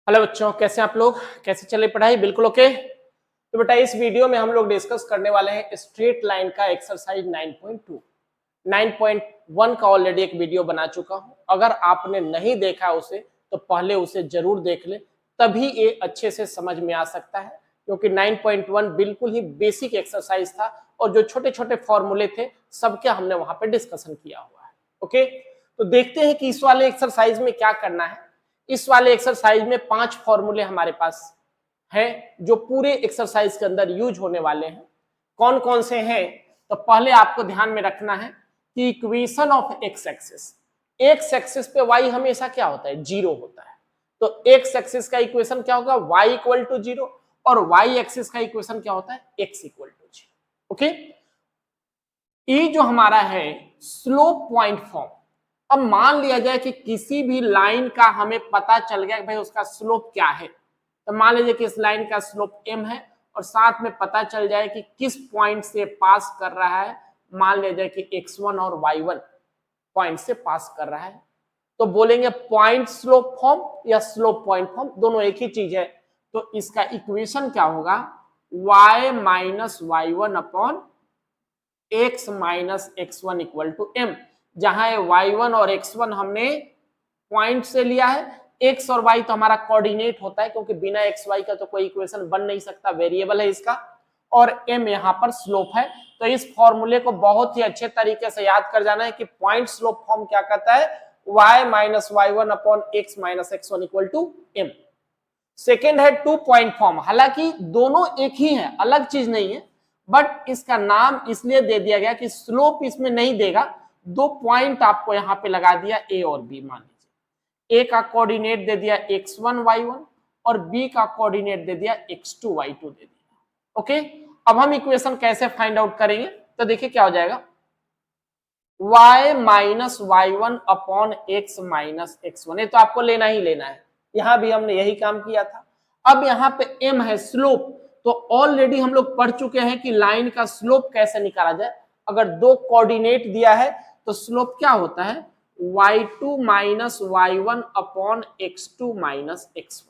Hello बच्चों, कैसे आप लोग? कैसे चले पढ़ाई? बिल्कुल ओके। तो बेटा इस वीडियो में हम लोग डिस्कस करने वाले हैं स्ट्रेट लाइन का एक्सरसाइज 9.2। 9.1 का ऑलरेडी एक वीडियो बना चुका हूं। अगर आपने नहीं देखा उसे तो पहले उसे जरूर देख ले, तभी ये अच्छे से समझ में आ सकता है। क्योंकि 9.1 बिल्कुल ही बेसिक एक्सरसाइज था और जो छोटे छोटे फॉर्मूले थे सबके हमने वहां पे डिस्कशन किया हुआ है। ओके, तो देखते हैं कि इस वाले एक्सरसाइज में क्या करना है। इस वाले एक्सरसाइज में 5 फॉर्मूले हमारे पास हैं जो पूरे एक्सरसाइज के अंदर यूज होने वाले हैं। कौन कौन से हैं? तो पहले आपको ध्यान में रखना है कि equation of x axis, x axis पे वाई हमेशा क्या होता है? जीरो होता है। तो एक्स एक्सिस का इक्वेशन क्या होगा? Y equal to zero. और वाई एक्सिस का इक्वेशन क्या होता है? X equal to zero. Okay, ये जो हमारा है स्लोप पॉइंट फॉर्म। अब मान लिया जाए कि किसी भी लाइन का हमें पता चल गया कि भाई उसका स्लोप क्या है। तो मान लीजिए कि इस लाइन का स्लोप m है और साथ में पता चल जाए कि किस पॉइंट से पास कर रहा है। मान लिया जाए कि x1 और y1 पॉइंट से पास कर रहा है, तो बोलेंगे पॉइंट स्लोप फॉर्म या स्लोप पॉइंट फॉर्म, दोनों एक ही चीज है। तो इसका इक्वेशन क्या होगा? y minus Y one upon x minus x1 equal to m, जहां y1 और x1 हमने पॉइंट से लिया है। x और y तो हमारा कोऑर्डिनेट होता है, क्योंकि बिना x y का तो कोई इक्वेशन बन नहीं सकता, वेरिएबल है इसका। और m यहां पर स्लोप है। तो इस फॉर्मूले को बहुत ही अच्छे तरीके से याद कर जाना है कि पॉइंट स्लोप फॉर्म क्या कहता है? y minus Y one upon x minus x1 equal to m। Second है टू पॉइंट फॉर्म। हालांकि दोनों एक ही है, अलग चीज नहीं है, बट इसका नाम इसलिए दे दिया गया कि स्लोप इसमें नहीं देगा। दो पॉइंट आपको यहां पे लगा दिया, ए और बी। मान लीजिए ए का कोऑर्डिनेट दे दिया x1 y1 और बी का कोऑर्डिनेट दे दिया x2 y2 दे दिया। ओके, अब हम इक्वेशन कैसे फाइंड आउट करेंगे? तो देखिए क्या हो जाएगा, y minus Y one upon x minus x1। ये तो आपको लेना ही लेना है, यहां भी हमने यही काम किया था। अब यहाँ पे m है स्लोप, तो ऑलरेडी हम लोग पढ़ चुके हैं कि लाइन का स्लोप कैसे निकाला जाए। अगर दो कोऑर्डिनेट दिया है तो स्लोप क्या होता है? y2 minus Y one upon x2 minus x1,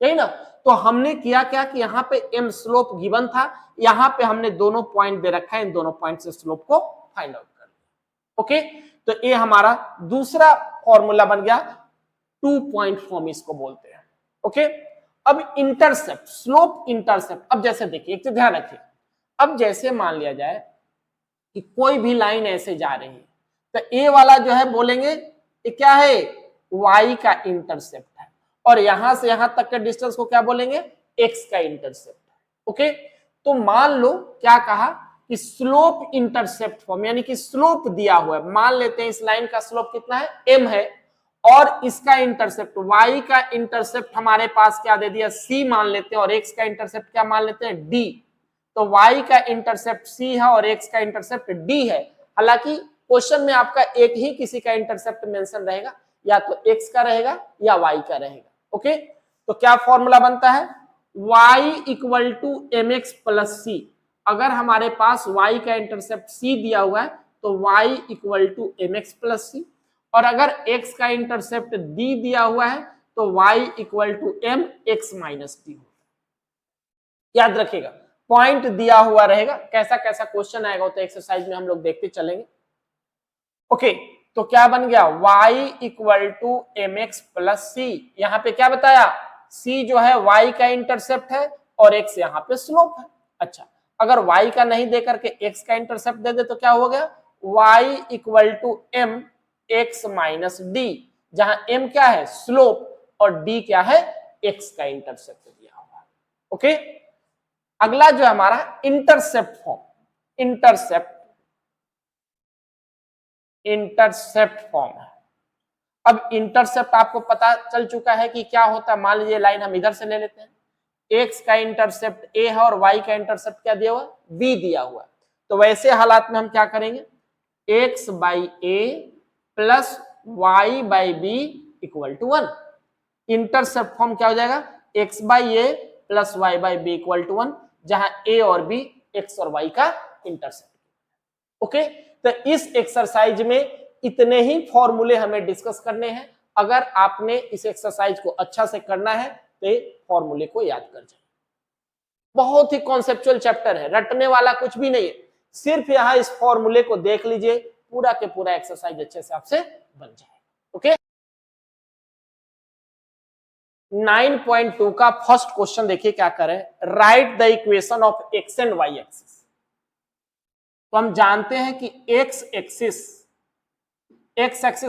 यही ना। तो हमने किया क्या कि यहाँ पे m स्लोप गिवन था, यहाँ पे हमने दोनों पॉइंट दे रखा है, इन दोनों पॉइंट से स्लोप को फाइंड आउट कर लिया। ओके, तो ये हमारा दूसरा फॉर्मूला बन गया, टू पॉइंट फॉर्म इसको बोलते हैं। ओके, अब इंटरसेप्ट, स्लोप इंटरसेप्ट। अब जैसे देखिए, एक चीज ध्यान रखिए, अब जैसे मान लिया जाए कि कोई भी लाइन ऐसे जा रही है, तो ए वाला जो है बोलेंगे ये क्या है? y का इंटरसेप्ट है, और यहां से यहां तक के डिस्टेंस को क्या बोलेंगे? x का इंटरसेप्ट है। ओके, तो मान लो क्या कहा कि स्लोप इंटरसेप्ट फॉर्म, यानी कि स्लोप दिया हुआ है। मान लेते हैं इस लाइन का स्लोप कितना है? m है, और इसका इंटरसेप्ट y का इंटरसेप्ट हमारे पास क्या दे दिया? c मान लेते हैं, और x का इंटरसेप्ट क्या मान लेते हैं? d। तो y का इंटरसेप्ट c है और x का इंटरसेप्ट d है। हालांकि क्वेश्चन में आपका एक ही किसी का इंटरसेप्ट मेंशन रहेगा, या तो x का रहेगा या y का रहेगा। ओके, तो क्या फॉर्मूला बनता है? y equal to M X plus C. अगर हमारे पास y का इंटरसेप्ट c दिया हुआ है तो y equal to M X plus C, और अगर x का इंटरसेप्ट d दिया हुआ है तो y equal to M X minus D. याद रखिएगा, पॉइंट दिया हुआ रहेगा, कैसा कैसा क्वेश्चन आएगा तो एक्सरसाइज में हम लोग देखते चलेंगे। ओके, तो क्या बन गया? y equal to M X plus C. यहां पे क्या बताया? c जो है y का इंटरसेप्ट है और x यहाँ पे स्लोप है। अच्छा, अगर y का नहीं दे करके x का इंटरसेप्ट दे दे तो क्या हो गया? y equal to M X minus D, जहां m क्या है? स्लोप, और d क्या है? x का इंटरसेप्ट दिया हुआ है। ओके, अगला जो हमारा इंटरसेप्ट फॉर्म, इंटरसेप्ट फॉर्म है। अब इंटरसेप्ट आपको पता चल चुका है कि क्या होता है। मान लीजिए लाइन हम इधर से ले लेते हैं, x का इंटरसेप्ट a है और y का इंटरसेप्ट क्या दिया हुआ? b दिया हुआ। तो वैसे हालात में हम क्या करेंगे? x by a plus y by b equal to 1। Intercept form क्या हो जाएगा? x by a plus y by b equal to 1, जहां a और b x और y का इंटरसेप्ट। ओके, तो इस एक्सरसाइज में इतने ही फॉर्मूले हमें डिस्कस करने हैं। अगर आपने इस एक्सरसाइज को अच्छा से करना है तो फॉर्मूले को याद कर जाए। बहुत ही कॉन्सेप्चुअल चैप्टर है, रटने वाला कुछ भी नहीं है, सिर्फ यहां इस फॉर्मूले को देख लीजिए, पूरा के पूरा एक्सरसाइज अच्छे से आपसे बन जाए। ओके, 9.2 का फर्स्ट क्वेश्चन देखिए क्या करें, write the equation of X and Y axis. तो हम जानते हैं कि एक्स एक्सिस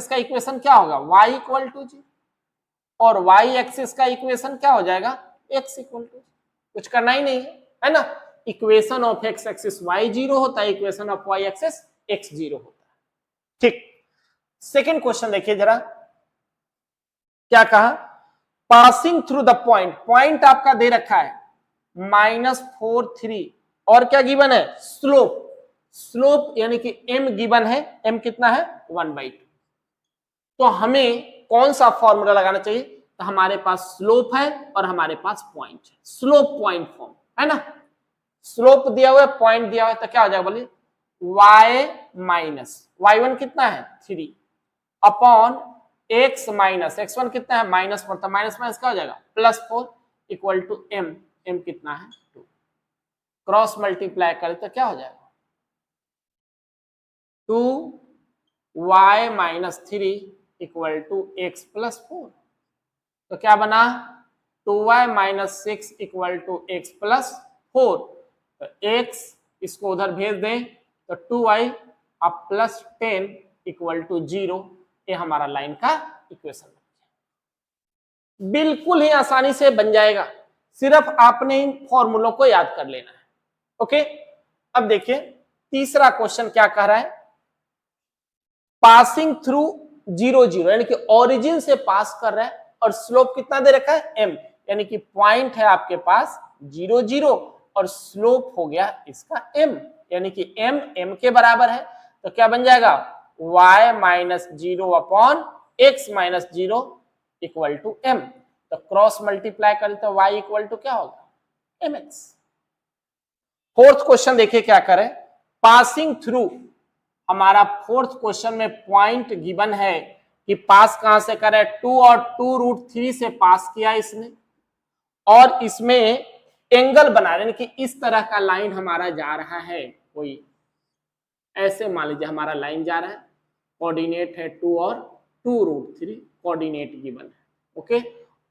का इक्वेशन क्या होगा, y इक्वल टू जी, और y एक्सिस का इक्वेशन क्या हो जाएगा, x इक्वल टू, कुछ करना ही नहीं है ना। Equation of x axis y zero होता है, equation of y axis x zero होता है। ठीक, सेकेंड क्वेश्चन देखिए जरा क्या कहा, passing through the point, point आपका दे रखा है -4 3 और क्या गिवन है, स्लोप, स्लोप यानी कि m गिवन है, m कितना है 1/2। तो हमें कौन सा फॉर्मूला लगाना चाहिए, तो हमारे पास स्लोप है और हमारे पास पॉइंट है, स्लोप पॉइंट फॉर्म है ना। स्लोप दिया हुआ है, पॉइंट दिया हुआ है, तो क्या हो जाएगा बोलिए, y माइनस y1 कितना है 3 अपॉन x माइनस x1 कितना है -4, तो माइनस माइनस क्या हो जाएगा +4 इक्वल टू m, m कितना है 2, क्रॉस मल्टीप्लाई करें तो क्या हो जाएगा 2y minus 3 equal to x plus 4, तो क्या बना 2y minus 6 equal to x plus 4, तो x इसको उधर भेज दें तो 2y अब प्लस 10 इक्वल टू 0, ये हमारा लाइन का इक्वेशन बन गया। बिल्कुल ही आसानी से बन जाएगा, सिर्फ आपने इन फॉर्मूलों को याद कर लेना है। ओके, अब देखिए तीसरा क्वेश्चन क्या कह रहा है, पासिंग थ्रू 0 0 यानी कि ओरिजिन से पास कर रहा है और स्लोप कितना दे रखा है m, यानी कि पॉइंट है आपके पास 0 0 और स्लोप हो गया इसका m, यानी कि m के बराबर है, तो क्या बन जाएगा y minus 0 upon x minus 0 equal to m, तो क्रॉस मल्टीप्लाई करें तो y इक्वल टू क्या होगा mx। फोर्थ क्वेश्चन देखिए क्या करें, पासिंग थ्रू, हमारा फोर्थ क्वेश्चन में पॉइंट गिवन है कि पास कहां से करे, 2 और 2√3 से पास किया इसने, और इसमें एंगल बना रहे, यानी कि इस तरह का लाइन हमारा जा रहा है, कोई ऐसे मान लीजिए हमारा लाइन जा रहा है, कोऑर्डिनेट है 2 और 2√3 कोऑर्डिनेट गिवन है। ओके,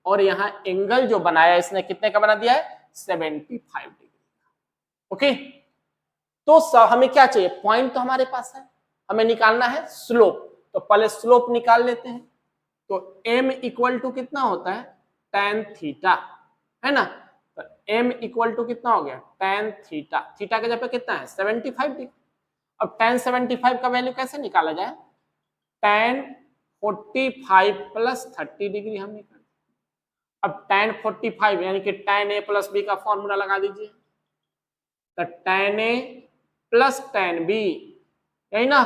और यहाँ एंगल जो बनाया इसने कितने का बना दिया है 75 डिग्री। ओके, तो हमें क्या चाहिए, पॉइंट तो हमारे पास है, हमें निकालना है स्लोप, तो पहले स्लोप निकाल लेते हैं। तो m इक्वल टू कितना होता है tan थीटा, है ना, तो m इक्वल टू कितना हो गया tan थीटा, थीटा के जगह पे कितना है 75 डिग्री। अब tan 75 का वैल्यू कैसे निकाला जाए, tan 45 प्लस 30 डिग्री हम निकाल, अब tan 45 यानी कि tan a प्लस b का फॉर्मूला लगा दीजिए, तो tan a plus tan b, यही ना,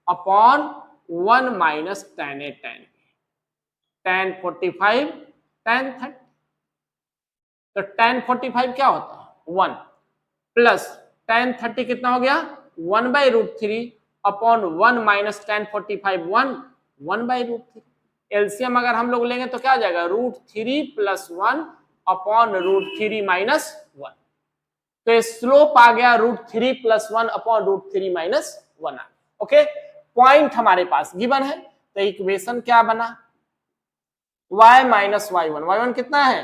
upon 1 minus tan a tan b, tan 45 tan 30, तो tan 45 क्या होता है 1 प्लस tan 30 कितना हो गया 1/√3 अपॉन 1 माइनस tan 45 1/√3, एलसीएम अगर हम लोग लेंगे तो क्या आ जाएगा √3 प्लस 1 अपॉन √3 माइनस 1, तो स्लोप आ गया √3 plus 1 upon √3 minus 1। Okay, point हमारे पास गिवन है, तो इक्वेशन क्या बना y माइनस y1, y1 कितना है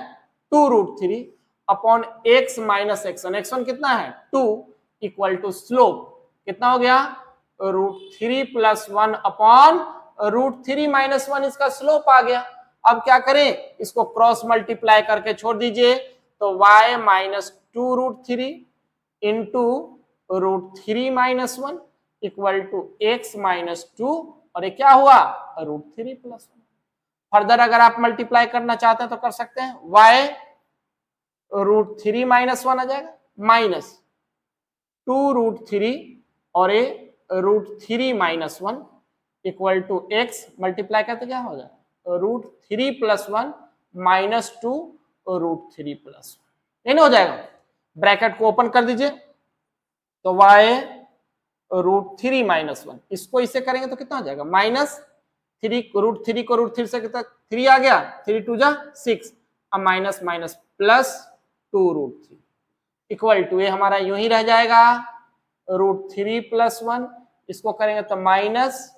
2√3 upon x minus x1, x1 कितना है 2 इक्वल टू स्लोप कितना हो गया √3 प्लस 1 अपॉन √3 माइनस 1, इसका स्लोप आ गया। अब क्या करें, इसको क्रॉस मल्टीप्लाई करके छोड़ दीजिए, तो y minus 2√3 into √3 minus 1 equal to x minus 2, और ये क्या हुआ √3 प्लस 1। फर्दर अगर आप मल्टीप्लाई करना चाहते हैं तो कर सकते हैं, y √3 माइनस 1 आ जाएगा माइनस 2√3 और ये √3 minus 1 equal to x multiply करते क्या हो जाएगा √3 प्लस 1 माइनस 2 √3 प्लस 1, नहीं हो जाएगा, ब्रैकेट को ओपन कर दीजिए, तो y √3 माइनस 1, इसको इससे करेंगे तो कितना हो जाएगा माइनस 3 रूट 3 को रूट 3 से तक 3 आ गया, 3 टू जा 6, अब minus minus plus 2 root 3 equal to, ये हमारा यूं ही रह जाएगा रूट 3 प्लस 1, इसको करेंगे तो माइनस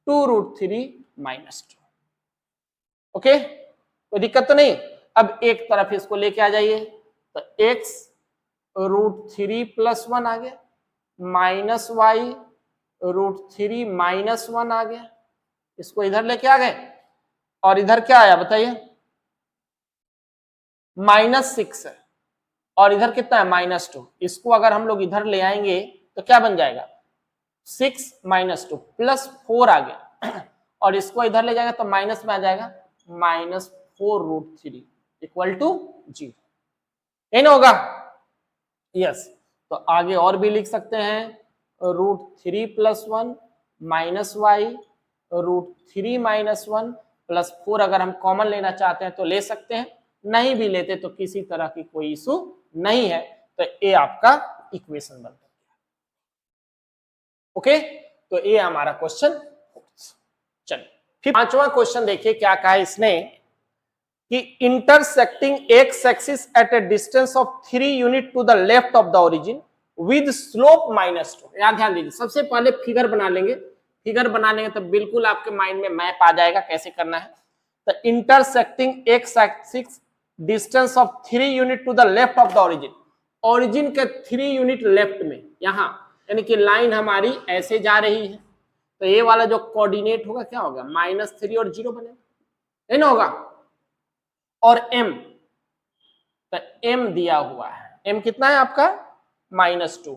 2 रूट 3 माइनस 2। ओके, कोई दिक्कत तो नहीं। अब एक तरफ इसको लेके आ जाइए, तो x रूट 3 प्लस 1 आ गया, माइनस वाई रूट 3 माइनस 1 आ गया, इसको इधर लेके आ गए, और इधर क्या आया बताइए, -6 है, और इधर कितना है -2। इसको अगर हम लोग इधर ले आएंगे तो क्या बन जाएगा, 6 - 2 +4 आ गया, और इसको इधर ले जाएगा तो माइनस में आ जाएगा, -4 रूट 3 इक्वल टू 0। यही ना होगा, यस। तो आगे और भी लिख सकते हैं, root 3 plus 1 minus Y root 3 minus 1 plus 4, अगर हम कॉमन लेना चाहते हैं तो ले सकते हैं, नहीं भी लेते तो किसी तरह की कोई इशू नहीं है। तो ये आपका इक्वेशन बन गया। ओके, तो ये हमारा क्वेश्चन। चलिए फिर पांचवा क्वेश्चन देखिए क्या कहा है इसने, कि intersecting X axis at a distance of 3 unit to the left of the origin with slope -2। यहाँ ध्यान दीजिए, सबसे पहले फिगर बना लेंगे, फिगर बना लेंगे तो बिल्कुल आपके माइंड में मैप आ जाएगा कैसे करना है। तो intersecting X axis distance of 3 unit to the left of the origin, origin के 3 यूनिट लेफ्ट में, यहां यानी कि लाइन हमारी ऐसे जा रही है, तो ये वाला जो कोऑर्डिनेट होगा क्या होगा, -3 और 0 बनेगा, है ना होगा। और m, तो m दिया हुआ है, m कितना है आपका -2।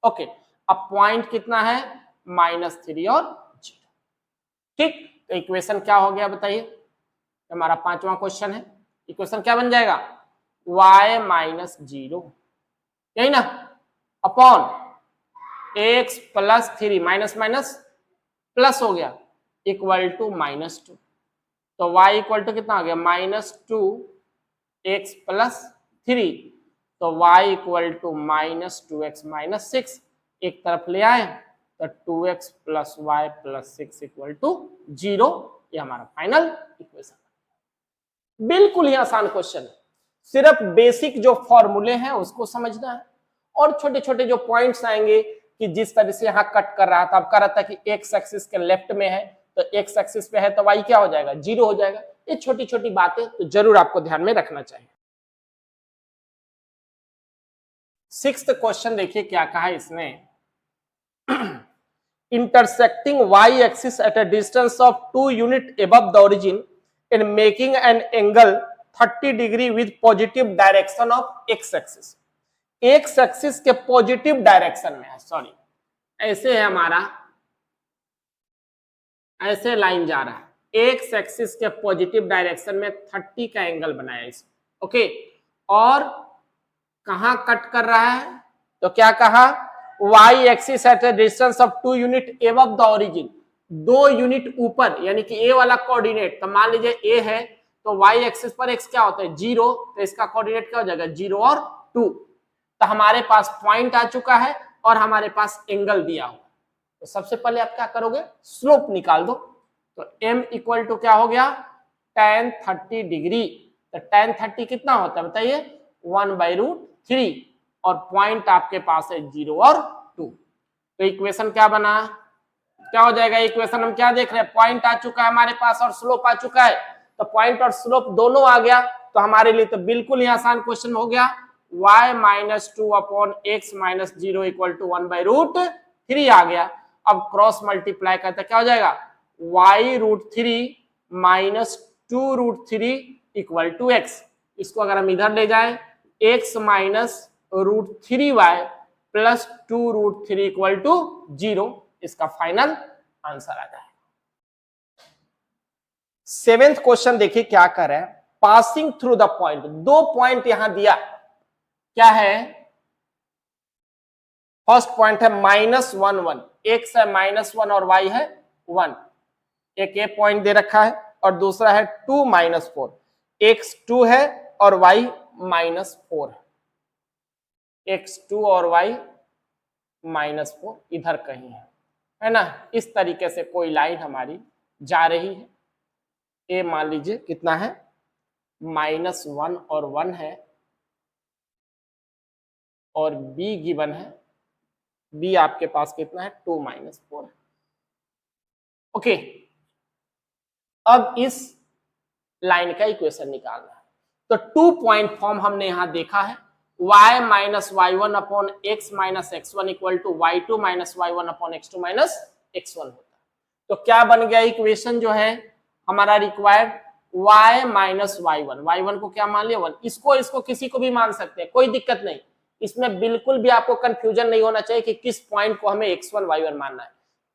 ओके, अब पॉइंट कितना है -3 और 0। ठीक, तो इक्वेशन क्या हो गया बताइए, हमारा पांचवा क्वेश्चन है। इक्वेशन क्या बन जाएगा, y -0, यही ना, upon x plus 3 minus minus plus हो गया इक्वल टू -2। तो y इक्वल टू कितना हो गया, -2x प्लस 3, तो y इक्वल टू -2x - 6, एक तरफ ले आए तो 2x plus Y plus 6 equal to 0। ये हमारा फाइनल इक्वेशन। बिल्कुल ही आसान क्वेश्चन है, सिर्फ बेसिक जो फॉर्मूले हैं उसको समझना है, और छोटे छोटे जो पॉइंट्स आएंगे कि जिस तरह से यहाँ कट कर रहा था, अब कर रहा था कि एक्स एक्सिस के लेफ्ट में है, तो एक्स एक्सिस पे है तो वाई क्या हो जाएगा, 0 हो जाएगा। ये छोटी छोटी बातें तो जरूर आपको ध्यान में रखना चाहिए। 6th क्वेश्चन देखिए क्या कहा है इसने, intersecting y-axis at a distance of 2 unit above the origin and making an angle 30 degree with positive direction of x-axis। x-axis के पॉजिटिव डायरेक्शन में है, सॉरी ऐसे है हमारा, ऐसे लाइन जा रहा है, x-axis के पॉजिटिव डायरेक्शन में 30 का एंगल बनाया इसमें। ओके, और कहां कट कर रहा है, तो क्या कहा, y axis at a distance of 2 unit above the origin, 2 unit ऊपर, यानी कि a वाला कोऑर्डिनेट, तो मान लीजिए a है तो y एक्सिस पर x क्या होता है 0, तो इसका कोऑर्डिनेट क्या हो जाएगा 0 और 2। तो हमारे पास पॉइंट आ चुका है और हमारे पास एंगल दिया हुआ, तो सबसे पहले आप क्या करोगे, स्लोप निकाल दो। तो m इक्वल टू क्या हो गया, tan 30 डिग्री, तो tan 30 कितना होता है बताइए, 1/√3, और पॉइंट आपके पास है 0 और 2। तो इक्वेशन क्या बना, क्या हो जाएगा, इक्वेशन हम क्या देख रहे हैं, पॉइंट आ चुका है हमारे पास और स्लोप आ चुका है, तो पॉइंट और स्लोप दोनों आ गया, तो हमारे लिए तो बिल्कुल ही आसान क्वेश्चन हो गया, y -2 upon x - 0 equal to 1/√3 आ गया। अब क्रॉस मल्टीप्लाई करते क्या हो जाएगा, y√3 - 2√3 इक्वल टू x। इसको अगर हम इधर ले जाए, x -√3y plus 2√3 equal to 0, इसका फाइनल आंसर आ जाए। 7th क्वेश्चन देखिए क्या कर रहा है, passing through the point, 2 point यहां दिया, क्या है, फर्स्ट पॉइंट है -1 1, x है -1 और y है 1, एक ये पॉइंट दे रखा है, और दूसरा है 2 - 4, x 2 है और y -4 है, x 2 और y -4 इधर कहीं है ना। इस तरीके से कोई लाइन हमारी जा रही है। ए मान लीजिए कितना है, -1 और 1 है, और बी गिवन है, बी आपके पास कितना है, 2 - 4 है। ओके, अब इस लाइन का इक्वेशन निकालना है, तो 2 पॉइंट फॉर्म हमने यहां देखा है, y - y1 upon x - x1 equal to y2 - y1 upon x2 - x1 होता है। तो क्या बन गया इक्वेशन जो है हमारा रिक्वायर्ड, y - y1, y1 को क्या मान लिया 1, इसको किसी को भी मान सकते हैं, कोई दिक्कत नहीं, इसमें बिल्कुल भी आपको कंफ्यूजन नहीं होना चाहिए कि किस पॉइंट को हमें x1 y1 मानना है,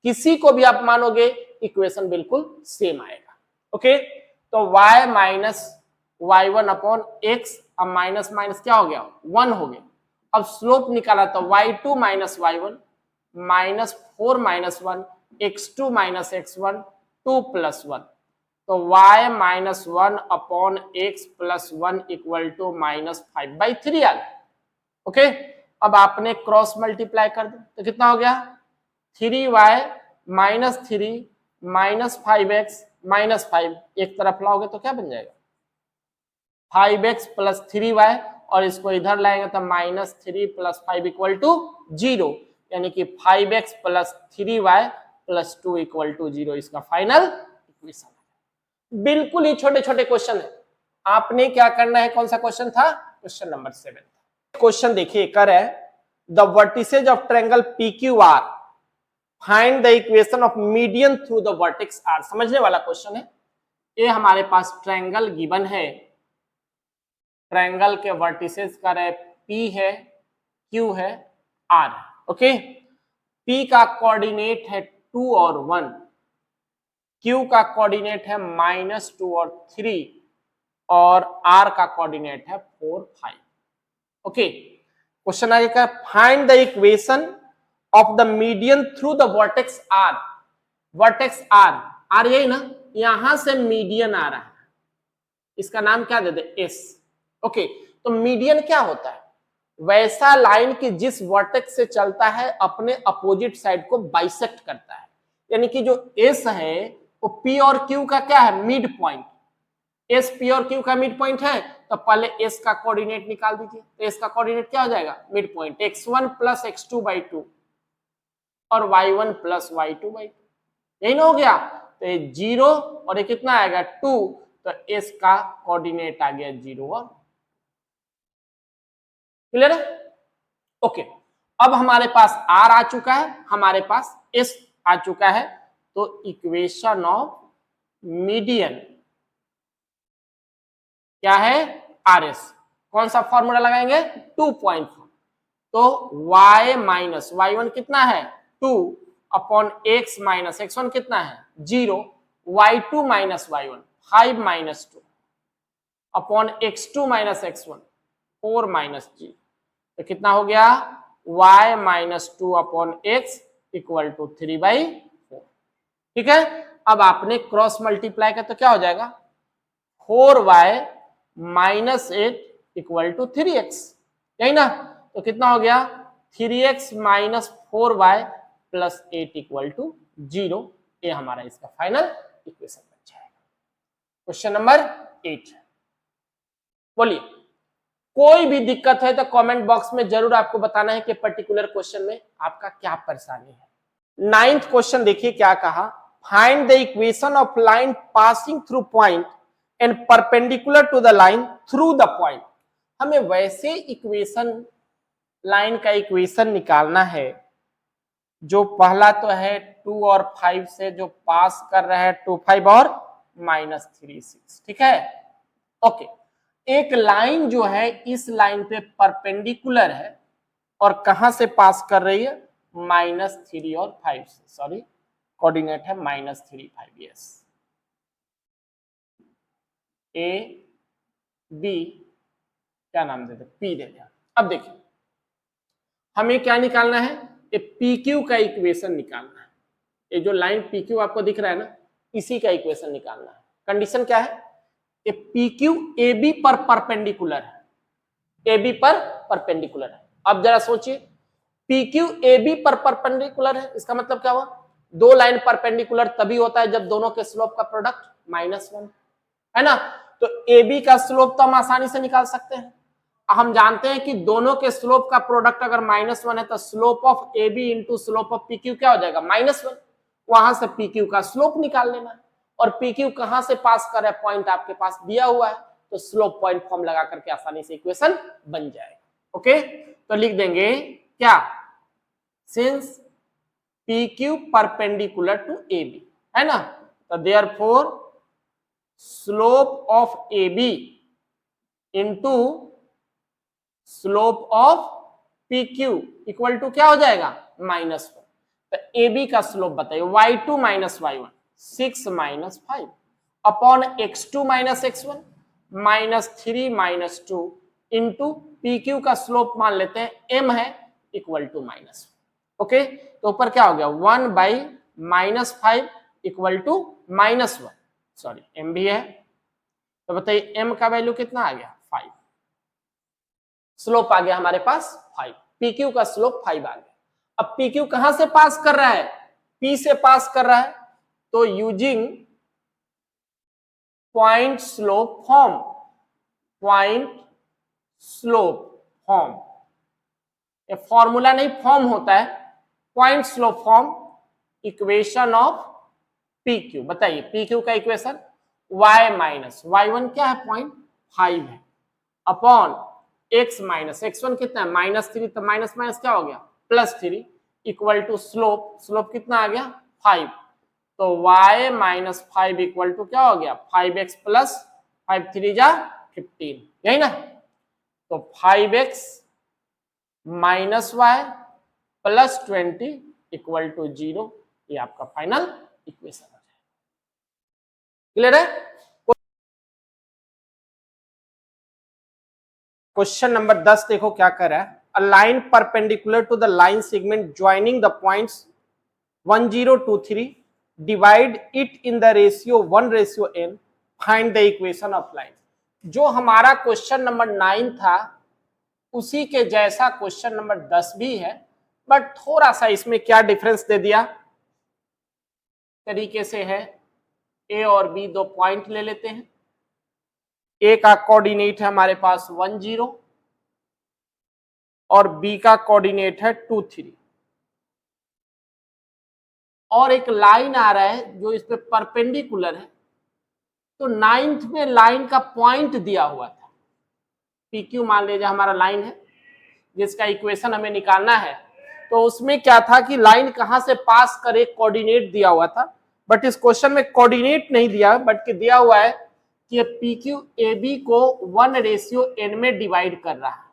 किसी को भी आप मानोगे इक्वेशन बिल्कुल सेम आएगा। ओके, तो y - y1 अपॉन x, अब माइनस माइनस क्या हो गया 1 हो गया। अब स्लोप निकाला तो y2 - y1 -4 - 1 x2 - x1 2 + 1, तो y - 1 upon x + 1 equal to -5/3 आ गया। ओके, अब आपने क्रॉस मल्टीप्लाई कर दो तो कितना हो गया, 3y - 3 -5x -5, एक तरफ लाओगे तो क्या बन जाएगा 5x + 3y, और इसको इधर लाएंगे तो -3 + 5 इक्वल टू 0, यानी कि 5x + 3y + 2 इक्वल टू 0 इसका फाइनल इक्वेशन। बिल्कुल ही छोटे छोटे क्वेश्चन है, आपने क्या करना है, कौन सा क्वेश्चन था, क्वेश्चन नंबर 7। क्वेश्चन देखिए कर है, the vertices of triangle PQR, find the equation of median through the vertex R। समझने वाला क्वेश्चन है। ये हमारे पास ट्रायंगल गिवन है, ट्रायंगल के वर्टिसेस का है P है, Q है, R है। ओके, P का कोऑर्डिनेट है 2 और 1, Q का कोऑर्डिनेट है -2 और 3, और R का कोऑर्डिनेट है 4 5। ओके, क्वेश्चन आगे का, find the equation of the median through the vertex R। Vertex R यही ना, यहां से मीडियन आ रहा है, इसका नाम क्या दे दे S। ओके, तो मीडियन क्या होता है, वैसा लाइन की जिस वर्टेक्स से चलता है अपने अपोजिट साइड को बाइसेक्ट करता है, यानी कि जो S है वो P और Q का क्या है, मिड पॉइंट। S P और Q का मिड पॉइंट है, तो पहले S का कोऑर्डिनेट निकाल दीजिए, तो S का कोऑर्डिनेट क्या हो जाएगा, मिड पॉइंट, x1 + x2/2 और y1 + y2/2, यही ना हो गया, तो ये 0 और ये कितना आएगा 2, तो S का कोऑर्डिनेट आ गया 0 और, क्लियर है। ओके, अब हमारे पास R आ चुका है, हमारे पास S आ चुका है, तो इक्वेशन ऑफ मीडियन क्या है, RS। कौन सा फॉर्मूला लगाएंगे, 2 पॉइंट, तो y - y1 कितना है 2 अपॉन x - x1 कितना है 0, y2 - y1 5 - 2 upon x2 - x1 4 - g, तो कितना हो गया y - 2 upon x equal to 3/4। ठीक है, अब आपने क्रॉस मल्टीप्लाई कर तो क्या हो जाएगा 4y - 8 इक्वल टू 3x, यही ना, तो कितना हो गया 3x - 4y + 8 इक्वल टू 0, ये हमारा इसका फाइनल इक्वेशन बन जाएगा। क्वेश्चन नंबर 8, बोलिए, कोई भी दिक्कत है तो कमेंट बॉक्स में जरूर आपको बताना है कि पर्टिकुलर क्वेश्चन में आपका क्या परेशानी है। 9th क्वेश्चन देखिए क्या कहा, find the equation of line passing through point and perpendicular to the line through the point. हमें वैसे इक्वेशन, लाइन का इक्वेशन निकालना है जो पहला तो है 2 और 5 से जो पास कर रहा है 2 5 और -3 6, ठीक है। ओके, एक लाइन जो है इस लाइन पे परपेंडिकुलर है और कहां से पास कर रही है -3 और 5 से, सॉरी कोऑर्डिनेट है -3 5, यस, ए बी क्या नाम देते, पी दे दिया। अब देखिए हमें क्या निकालना है, ये पी क्यू का इक्वेशन निकालना है, ये जो लाइन पी क्यू आपको दिख रहा है ना, इसी का इक्वेशन निकालना है। कंडीशन क्या है, ये पी क्यू ए बी पर परपेंडिकुलर है, ए बी पर परपेंडिकुलर है। अब जरा सोचिए पी क्यू ए बी पर परपेंडिकुलर है, इसका मतलब क्या हुआ, दो लाइन परपेंडिकुलर तभी होता है जब दोनों के स्लोप का प्रोडक्ट -1 है ना। तो ए बी का स्लोप तो हम आसानी से निकाल सकते हैं। हम जानते हैं कि दोनों के स्लोप का प्रोडक्ट अगर -1 है तो slope of A B into slope of P Q क्या हो जाएगा, -1। वहां से पी क्यू का स्लोप निकाल लेना है। और पी क्यू कहां से पास कर रहा है, पॉइंट आपके पास दिया हुआ है, तो स्लोप पॉइंट फॉर्म लगा करके आसानी से इक्वेशन बन जाएगा। ओके, तो लिख देंगे क्या, since P Q perpendicular to A B, है ना, तो therefore slope of A B into slope of P Q equal to क्या हो जाएगा, -1। तो ए बी का स्लोप बताइए, y2 minus y1 6 minus 5 upon x2 minus x1 -3 -2 into P Q का स्लोप मान लेते हैं m है इक्वल टू -1। ओके, तो ऊपर क्या हो गया, 1/-5 इक्वल टू -1, सॉरी m भी है, तो बताइए m का वैल्यू कितना आ गया, 5। स्लोप आ गया हमारे पास 5, पीक्यू का स्लोप 5 आ गया। अब पीक्यू कहां से पास कर रहा है, पी से पास कर रहा है, तो using point slope form, point slope form, ये फॉर्मूला नहीं फॉर्म होता है, point slope form, equation of P Q. बताइए पी क्यू का इक्वेशन y माइनस y1 क्या है, 0.5 है, अपॉन x माइनस x1 कितना है, -3, तो माइनस माइनस क्या हो गया, +3 इक्वल टू स्लोप, स्लोप कितना आ गया 5, तो y माइनस 5 इक्वल टू क्या हो गया, 5x प्लस 5 3 जा 15, यही ना। तो 5x minus y plus 20 equal to 0, ये आपका फाइनल इक्वेशन हो जाएगा। क्लियर है। क्वेश्चन नंबर 10 देखो क्या कर रहा है, a line perpendicular to the line segment joining the points 1 0 2 3 divide it in the ratio 1:n, find the equation of line. जो हमारा क्वेश्चन नंबर 9 था उसी के जैसा क्वेश्चन नंबर 10 भी है, बट थोड़ा सा इसमें क्या डिफरेंस दे दिया, तरीके से है, ए और बी दो पॉइंट ले लेते हैं, ए का कोऑर्डिनेट है हमारे पास 1 0 और बी का कोऑर्डिनेट है 2 3, और एक लाइन आ रहा है जो इस पे परपेंडिकुलर है, तो 9th में लाइन का पॉइंट दिया हुआ था, पी क्यू मान लीजिए हमारा लाइन है जिसका इक्वेशन हमें निकालना है, तो उसमें क्या था कि लाइन कहां से पास करे, कोऑर्डिनेट दिया हुआ था, बट इस क्वेश्चन में कोऑर्डिनेट नहीं दिया, बट कि दिया हुआ है कि पी क्यू ए बी को 1:n में डिवाइड कर रहा है,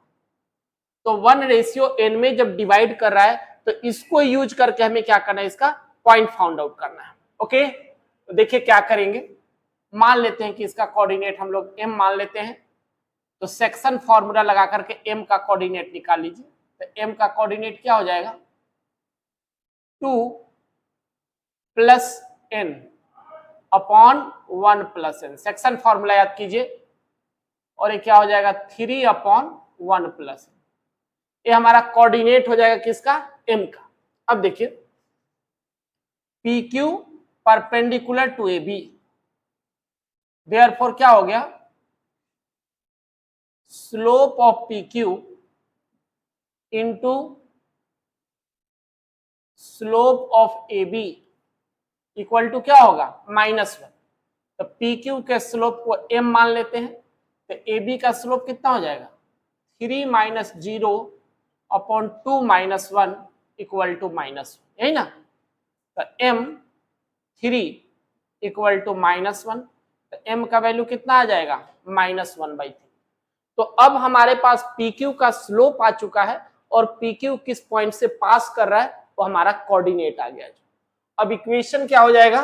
तो 1:n में जब डिवाइड कर रहा है तो इसको यूज करके हमें क्या करना है, इसका पॉइंट फाउंड आउट करना है। ओके, तो देखिए क्या करेंगे, मान लेते हैं कि इसका कोऑर्डिनेट हम लोग m मान लेते हैं, तो सेक्शन फॉर्मूला लगा करके m का कोऑर्डिनेट निकाल लीजिए, तो m का कोऑर्डिनेट क्या हो जाएगा, 2 + n upon 1 + n, section formula याद कीजिए, और ये क्या हो जाएगा 3 अपॉन 1 + n, ये हमारा कोऑर्डिनेट हो जाएगा किसका, m का। अब देखिए P Q perpendicular to A B, therefore क्या हो गया, slope of P Q into slope of A B equal to क्या होगा, -1। तो पी क्यू के स्लोप को m मान लेते हैं, तो ए बी का स्लोप कितना हो जाएगा, 3 - 0 अपॉन 2 - 1 इक्वल टू -1, यही ना। तो m 3 इक्वल टू -1, तो m का वैल्यू कितना आ जाएगा, -1/3। तो अब हमारे पास PQ का स्लोप आ चुका है और PQ किस पॉइंट से पास कर रहा है वो हमारा कोऑर्डिनेट आ गया। अब इक्वेशन क्या हो जाएगा,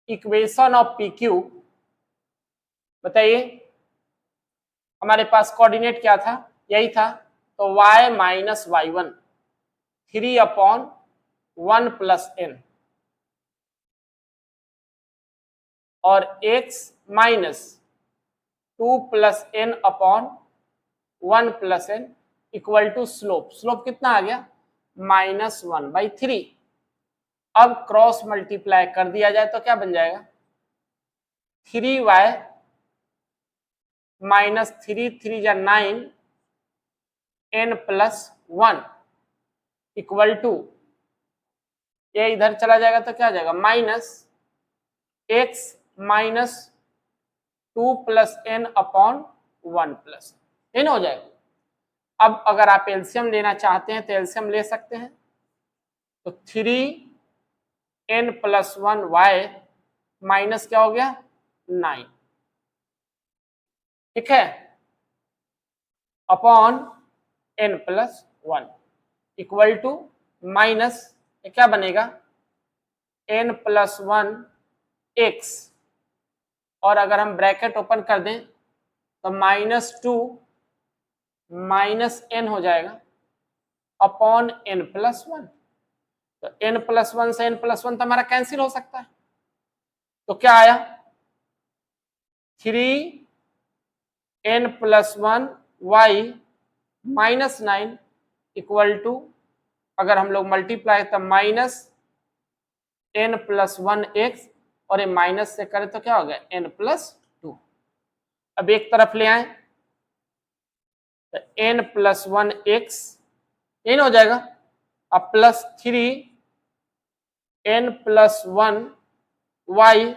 इक्वेशन ऑफ PQ, बताइए हमारे पास कोऑर्डिनेट क्या था, यही था, तो y minus y1 3 upon 1 + n और x minus 2 + n upon 1 + n equal to slope, slope कितना आ गया, -1/3। अब क्रॉस मल्टीप्लाई कर दिया जाए तो क्या बन जाएगा, 3y माइनस 3 या 9 n प्लस 1 इक्वल टू, ये इधर चला जाएगा तो क्या आ जाएगा, minus x minus 2 plus n upon 1 plus n हो जाएगा। अब अगर आप एलसीएम लेना चाहते हैं तो एलसीएम ले सकते हैं, तो 3n प्लस 1 y माइनस क्या हो गया 9, ठीक है, upon n plus 1 equal to minus क्या बनेगा n प्लस 1 x, और अगर हम ब्रैकेट ओपन कर दें तो -2 माइनस n हो जाएगा अपॉन n प्लस 1। तो n प्लस 1 से n प्लस 1 तो हमारा कैंसिल हो सकता है, तो क्या आया 3n plus 1 y minus 9 equal to, अगर हम लोग मल्टीप्लाई तो माइनस n प्लस 1 x, और ये माइनस से करें तो क्या हो गया n प्लस 2। अब एक तरफ ले आए तो n प्लस 1 x ये हो जाएगा, अब प्लस 3n प्लस 1 y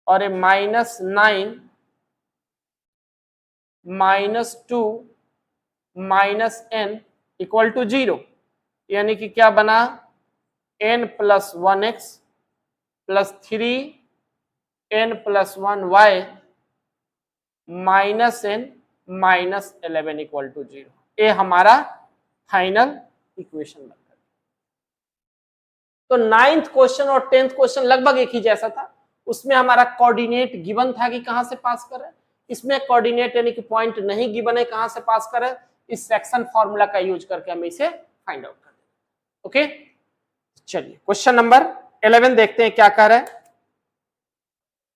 और ये minus 9 minus 2 minus n equal to 0, यानी कि क्या बना n plus 1x plus 3n plus 1 y minus n minus 11 equal to 0। ये हमारा फाइनल इक्वेशन बनता है। तो 9th क्वेश्चन और 10th क्वेश्चन लगभग एक ही जैसा था, उसमें हमारा कोऑर्डिनेट गिवन था कि कहां से पास कर रहे हैं, इसमें कोऑर्डिनेट यानी कि पॉइंट नहीं गिवन है कहां से पास कर रहे हैं, इस सेक्शन फॉर्मूला का यूज करके हम इसे फाइंड आउट कर देंगे। ओके, चलिए क्वेश्चन नंबर 11 देखते हैं क्या कह रहा है।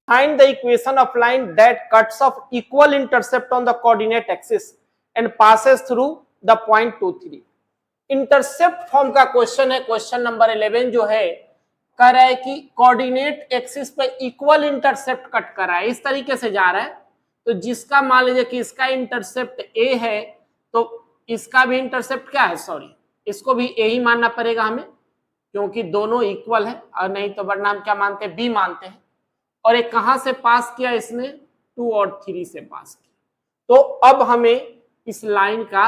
Find the equation of line that cuts of equal intercept on the coordinate axis and passes through the point 2 3। Intercept form का क्वेश्चन है, क्वेश्चन नंबर 11 जो है कह रहा है कि कोऑर्डिनेट एक्सिस पे इक्वल इंटरसेप्ट कट कर रहा है, इस तरीके से जा रहा है, तो जिसका मान लीजिए कि इसका इंटरसेप्ट ए है तो इसका भी इंटरसेप्ट क्या है, सॉरी इसको भी ए ही मानना पड़ेगा हमें, क्योंकि दोनों इक्वल है, और नहीं तो वरना हम क्या मानते हैं बी मानते हैं। और एक कहां से पास किया इसने 2 और 3 से पास किया, तो अब हमें इस लाइन का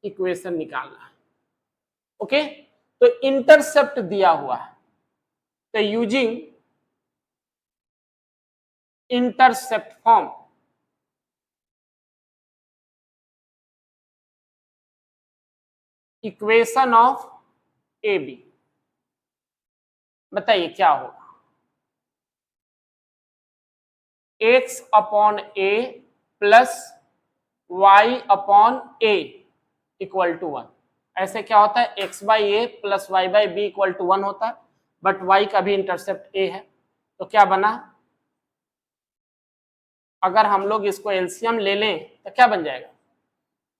इक्वेशन निकालना है। ओके, तो इंटरसेप्ट दिया हुआ है, तो using intercept form equation of A B, बताइए क्या होगा, x upon A plus Y upon A equal to 1। ऐसे क्या होता है x by A plus Y by B equal to 1 होता है, बट y का भी इंटरसेप्ट a है, तो क्या बना, अगर हम लोग इसको एलसीएम ले लें तो क्या बन जाएगा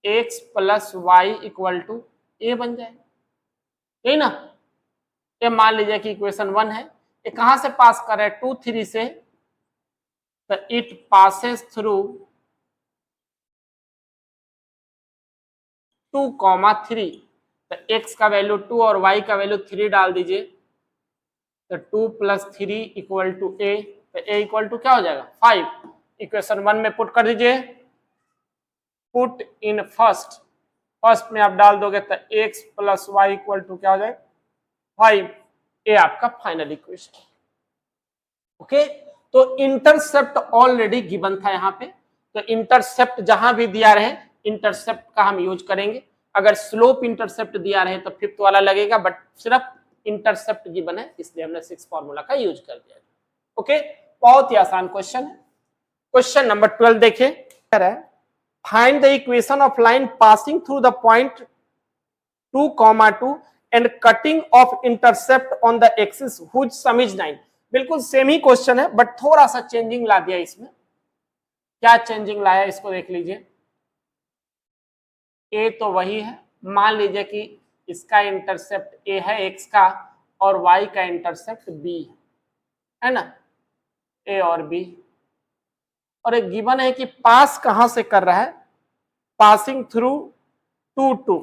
x plus Y equal to A बन जाएगा, यही ना। ये मान लीजिए कि इक्वेशन 1 है, ये कहां से पास कर रहा है 2 3 से, तो इट पासेस थ्रू 2,3, तो x का वैल्यू 2 और y का वैल्यू 3 डाल दीजिए, तो 2 प्लस 3 इक्वल टू ए, तो a इक्वल टू क्या हो जाएगा 5। इक्वेशन 1 में पुट कर दीजिए, पुट इन फर्स्ट में आप डाल दोगे तो x plus Y equal to क्या हो जाएगा 5, ये आपका फाइनल इक्वेशन। ओके, तो इंटरसेप्ट ऑलरेडी गिवन था यहाँ पे, तो इंटरसेप्ट जहां भी दिया रहे इंटरसेप्ट का हम यूज करेंगे। अगर स्लोप इंटरसेप्ट दिया रहे तो 5th वाला लगेगा, बट सिर्फ इंटरसेप्ट गिवन है इसलिए हमने 6 फॉर्मूला का यूज कर दिया। ओके, बहुत ही आसान क्वेश्चन है। क्वेश्चन नंबर 12 देखिए, find the equation of line passing through the point 2,2 and cutting of intercept on the axis which some is 9। बिल्कुल सेम ही क्वेश्चन है, बट थोड़ा सा चेंजिंग ला दिया इसमें। क्या चेंजिंग लाया इसको देख लीजिए। ए तो वही है, मान लीजिए कि इसका इंटरसेप्ट ए है एक्स का, और y का इंटरसेप्ट b है ना, a और b। और एक गिवन है कि पास कहां से कर रहा है, पासिंग थ्रू 2 2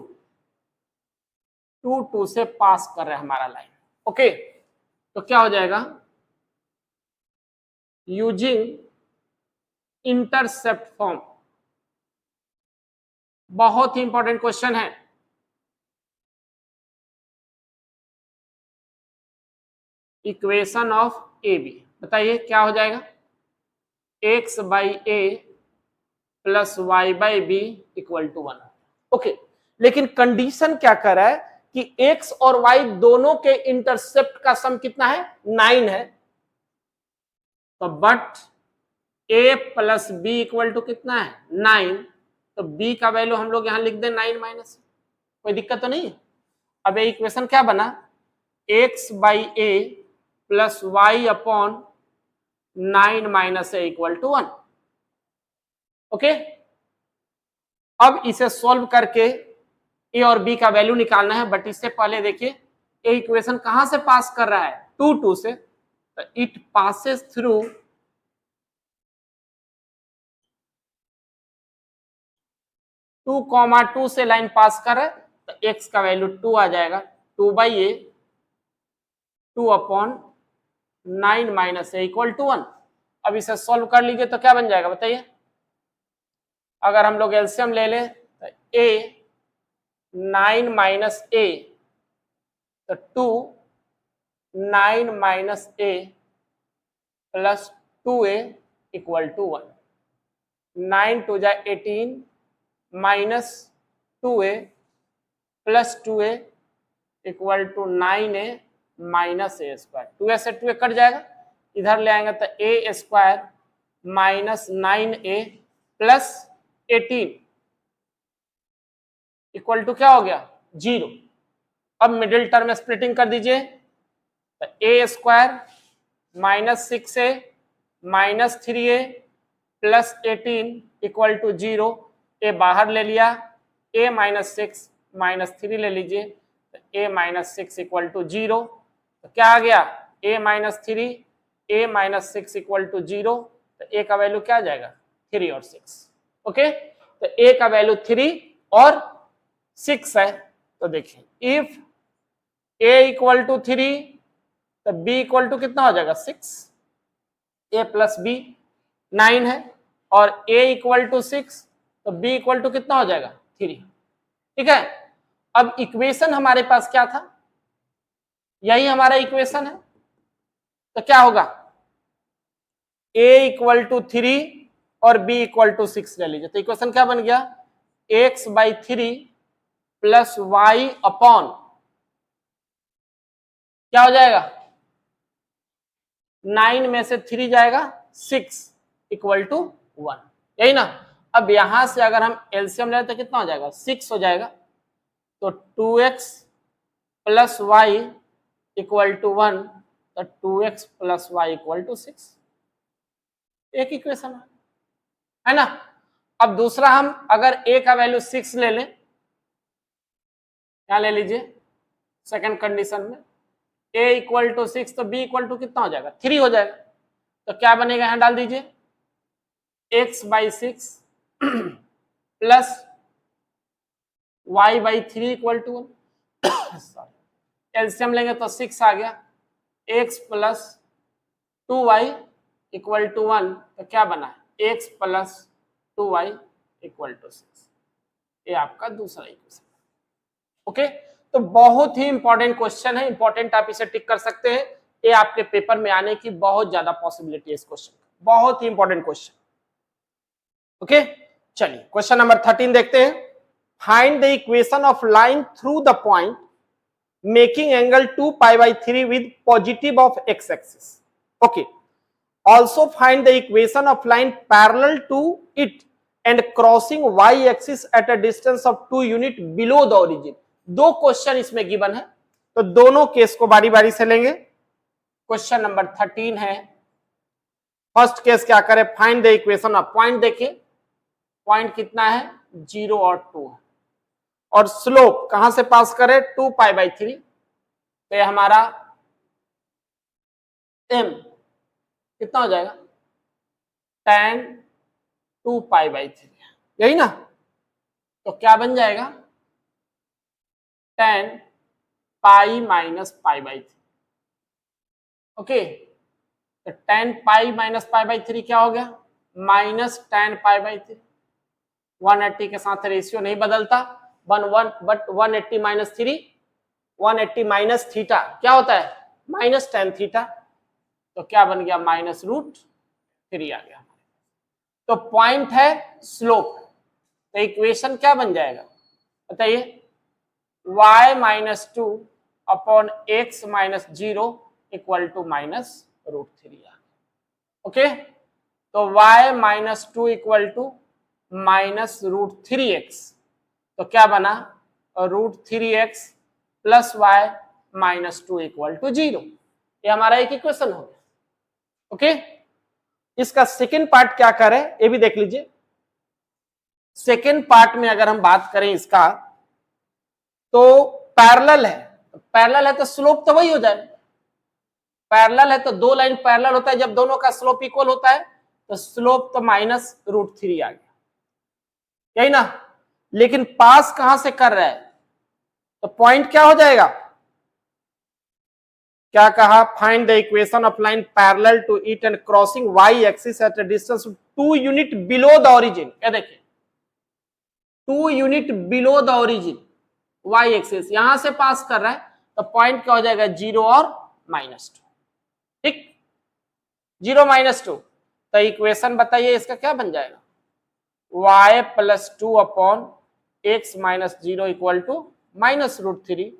2 2 से पास कर रहा है हमारा लाइन। ओके, तो क्या हो जाएगा, यूजिंग इंटरसेप्ट फॉर्म। बहुत ही इंपॉर्टेंट क्वेश्चन है। इक्वेशन ऑफ ए बी, बताइए क्या हो जाएगा, x by A plus Y by B equal to 1। Okay, लेकिन कंडीशन क्या कर रहा है कि x और y दोनों के इंटरसेप्ट का सम कितना है, 9 है। तो but a plus B equal to कितना है, 9। तो b का वैल्यू हम लोग यहां लिख दें 9 माइनस, कोई दिक्कत तो नहीं है। अब ये इक्वेशन क्या बना, x by A plus Y upon 9 minus A equal to 1। Okay, अब इसे सॉल्व करके ए और बी का वैल्यू निकालना है। बट इससे पहले देखिए ए इक्वेशन कहां से पास कर रहा है, 2 2 से। तो इट पासेस थ्रू 2, 2 से लाइन पास कर रहा है, तो x का वैल्यू 2 आ जाएगा, 2 by a 2 upon 9 minus A equal to 1। अब इसे सॉल्व कर लीजिए तो क्या बन जाएगा बताइए, अगर हम लोग एलसीएम ले लें तो a 9 माइनस ए, तो 2 9 minus a plus 2a equal to 1। 9 2 जा 18 minus 2a plus 2a equal to 9a minus a square. 2a से 2a कट जाएगा, इधर ले आएंगे तो a square minus 9a plus 18 equal to क्या हो गया, 0। अब मिडिल टर्म स्प्लिटिंग कर दीजिए, तो a square minus 6a minus 3a plus 18 equal to 0। a बाहर ले लिया, a माइनस 6 माइनस 3 ले लीजिए, तो a माइनस 6 इक्वल टू 0। तो क्या आ गया, a minus 3 a minus 6 equal to 0। तो a का वैल्यू क्या आ जाएगा, 3 और 6। ओके, तो a का वैल्यू 3 और 6 है। तो देखिए इफ a इक्वल टू 3 तो b इक्वल टू कितना हो जाएगा, 6। a प्लस b 9 है, और a इक्वल टू 6 तो b इक्वल टू कितना हो जाएगा, 3। ठीक है, अब इक्वेशन हमारे पास क्या था, यही हमारा इक्वेशन है। तो क्या होगा, a इक्वल टू 3 और b इक्वल टू 6 ले लीजिए। तो इक्वेशन क्या बन गया, x by 3 plus Y upon क्या हो जाएगा, 9 में से 3 जाएगा 6 इक्वल टू 1, यही ना। अब यहां से अगर हम एलसीएम लेते तो कितना हो जाएगा, 6 हो जाएगा। तो 2x plus Y equal to 1, तो 2x plus Y equal to 6, एक इक्वेशन है ना। अब दूसरा हम अगर a का वैल्यू 6 ले लें, क्या ले लीजिए सेकंड कंडीशन में, a इक्वल टू 6 तो b इक्वल टू कितना हो जाएगा, 3 हो जाएगा। तो क्या बनेगा, यहां डाल दीजिए x by 6 plus y by 3 equal to 1। LCM लेंगे तो 6 आ गया, x plus 2y equal to 1। तो क्या बना, x plus 2y equal to 6। ये आपका दूसरा इक्वेशन। ओके, तो बहुत ही इंपॉर्टेंट क्वेश्चन है, इंपॉर्टेंट आप इसे टिक कर सकते हैं। ये आपके पेपर में आने की बहुत ज्यादा पॉसिबिलिटी है इस क्वेश्चन, बहुत ही इंपॉर्टेंट क्वेश्चन। ओके, चलिए क्वेश्चन नंबर 13 देखते हैं। Find the equation of line through the point making angle 2 pi by 3 with positive of x axis. Okay, also find the equation of line parallel to it and crossing y axis at a distance of 2 unit below the origin। दो question इसमें given है, तो दोनों case को बारी बारी से लेंगे। क्वेश्चन नंबर 13 है, फर्स्ट केस क्या करे, find the equation of point. देखिए पॉइंट कितना है, 0 और 2 है, और स्लोप कहां से पास करे, 2 पाई बाई 3। तो ये हमारा m कितना हो जाएगा tan 2 पाई बाई 3, यही ना। तो क्या बन जाएगा tan pi minus pi by 3। Okay, तो tan pi minus pi by 3 क्या हो गया माइनस tan पाई बाई 3। 180 के साथ रेशियो नहीं बदलता, 1 बट 180 माइनस 3, 180 माइनस थीटा क्या होता है माइनस tan थीटा। तो क्या बन गया माइनस रूट 3 आ गया। तो पॉइंट है स्लोप, तो इक्वेशन क्या बन जाएगा बताइए, y minus 2 upon x minus 0 equal to minus root 3। Okay, तो y minus 2 equal to minus root 3x, तो क्या बना root 3x plus y minus 2 equal to 0। ये हमारा एक इक्वेशन हो गया। ओके, इसका सेकेंड पार्ट क्या करें ये भी देख लीजिए। सेकेंड पार्ट में अगर हम बात करें इसका, तो पैरेलल है, पैरेलल है तो स्लोप तो वही हो जाए। पैरेलल है तो दो लाइन पैरेलल होता है, जब दोनों का स्लोप इक्वल होता है तो स्लोप तो माइनस रूट 3 आ गया, यही ना। लेकिन पास कहां से कर रहा है, तो पॉइंट क्या हो जाएगा, क्या कहा find the equation of line parallel to it and crossing y axis at a distance 2 unit below the origin. क्या देखिए 2 unit below the origin, y axis यहां से पास कर रहा है, तो पॉइंट क्या हो जाएगा 0 और माइनस 2। ठीक, 0 माइनस 2, तो इक्वेशन बताइए इसका क्या बन जाएगा y plus 2 upon x minus 0 equal to minus root 3।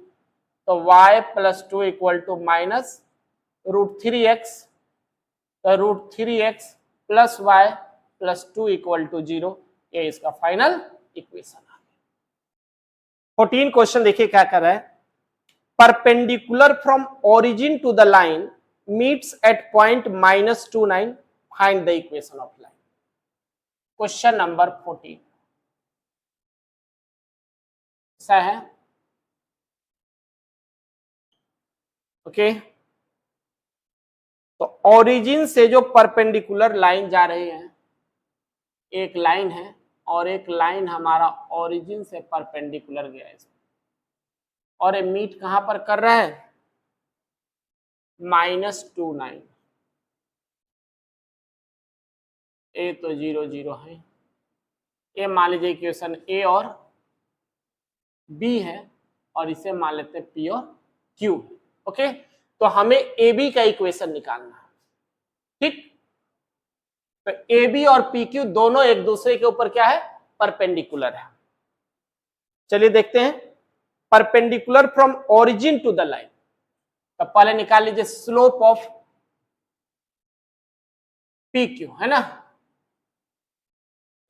तो y plus 2 equal to minus root 3x, तो root 3x plus Y plus 2 equal to 0, ये इसका फाइनल इक्वेशन आ गया। 14 क्वेश्चन देखिए क्या कर रहा है, perpendicular from origin to the line meets at point -29, find the equation of line. Question number 14 ऐसा है। ओके, तो ओरिजिन से जो परपेंडिकुलर लाइन जा रही है, एक लाइन है और एक लाइन हमारा ओरिजिन से परपेंडिकुलर गया है, और ये मीट कहां पर कर रहा है -29। ए तो 0 0 है, ये मान लीजिए इक्वेशन ए और बी है, और इसे मान लेते हैं पी और क्यू। ओके, तो हमें ए बी का इक्वेशन निकालना है। ठीक, तो ए बी और पी क्यू दोनों एक दूसरे के ऊपर क्या है परपेंडिकुलर है। चलिए देखते हैं, perpendicular from origin to the line, तो पहले निकाल लीजिए स्लोप ऑफ पी क्यू, है ना।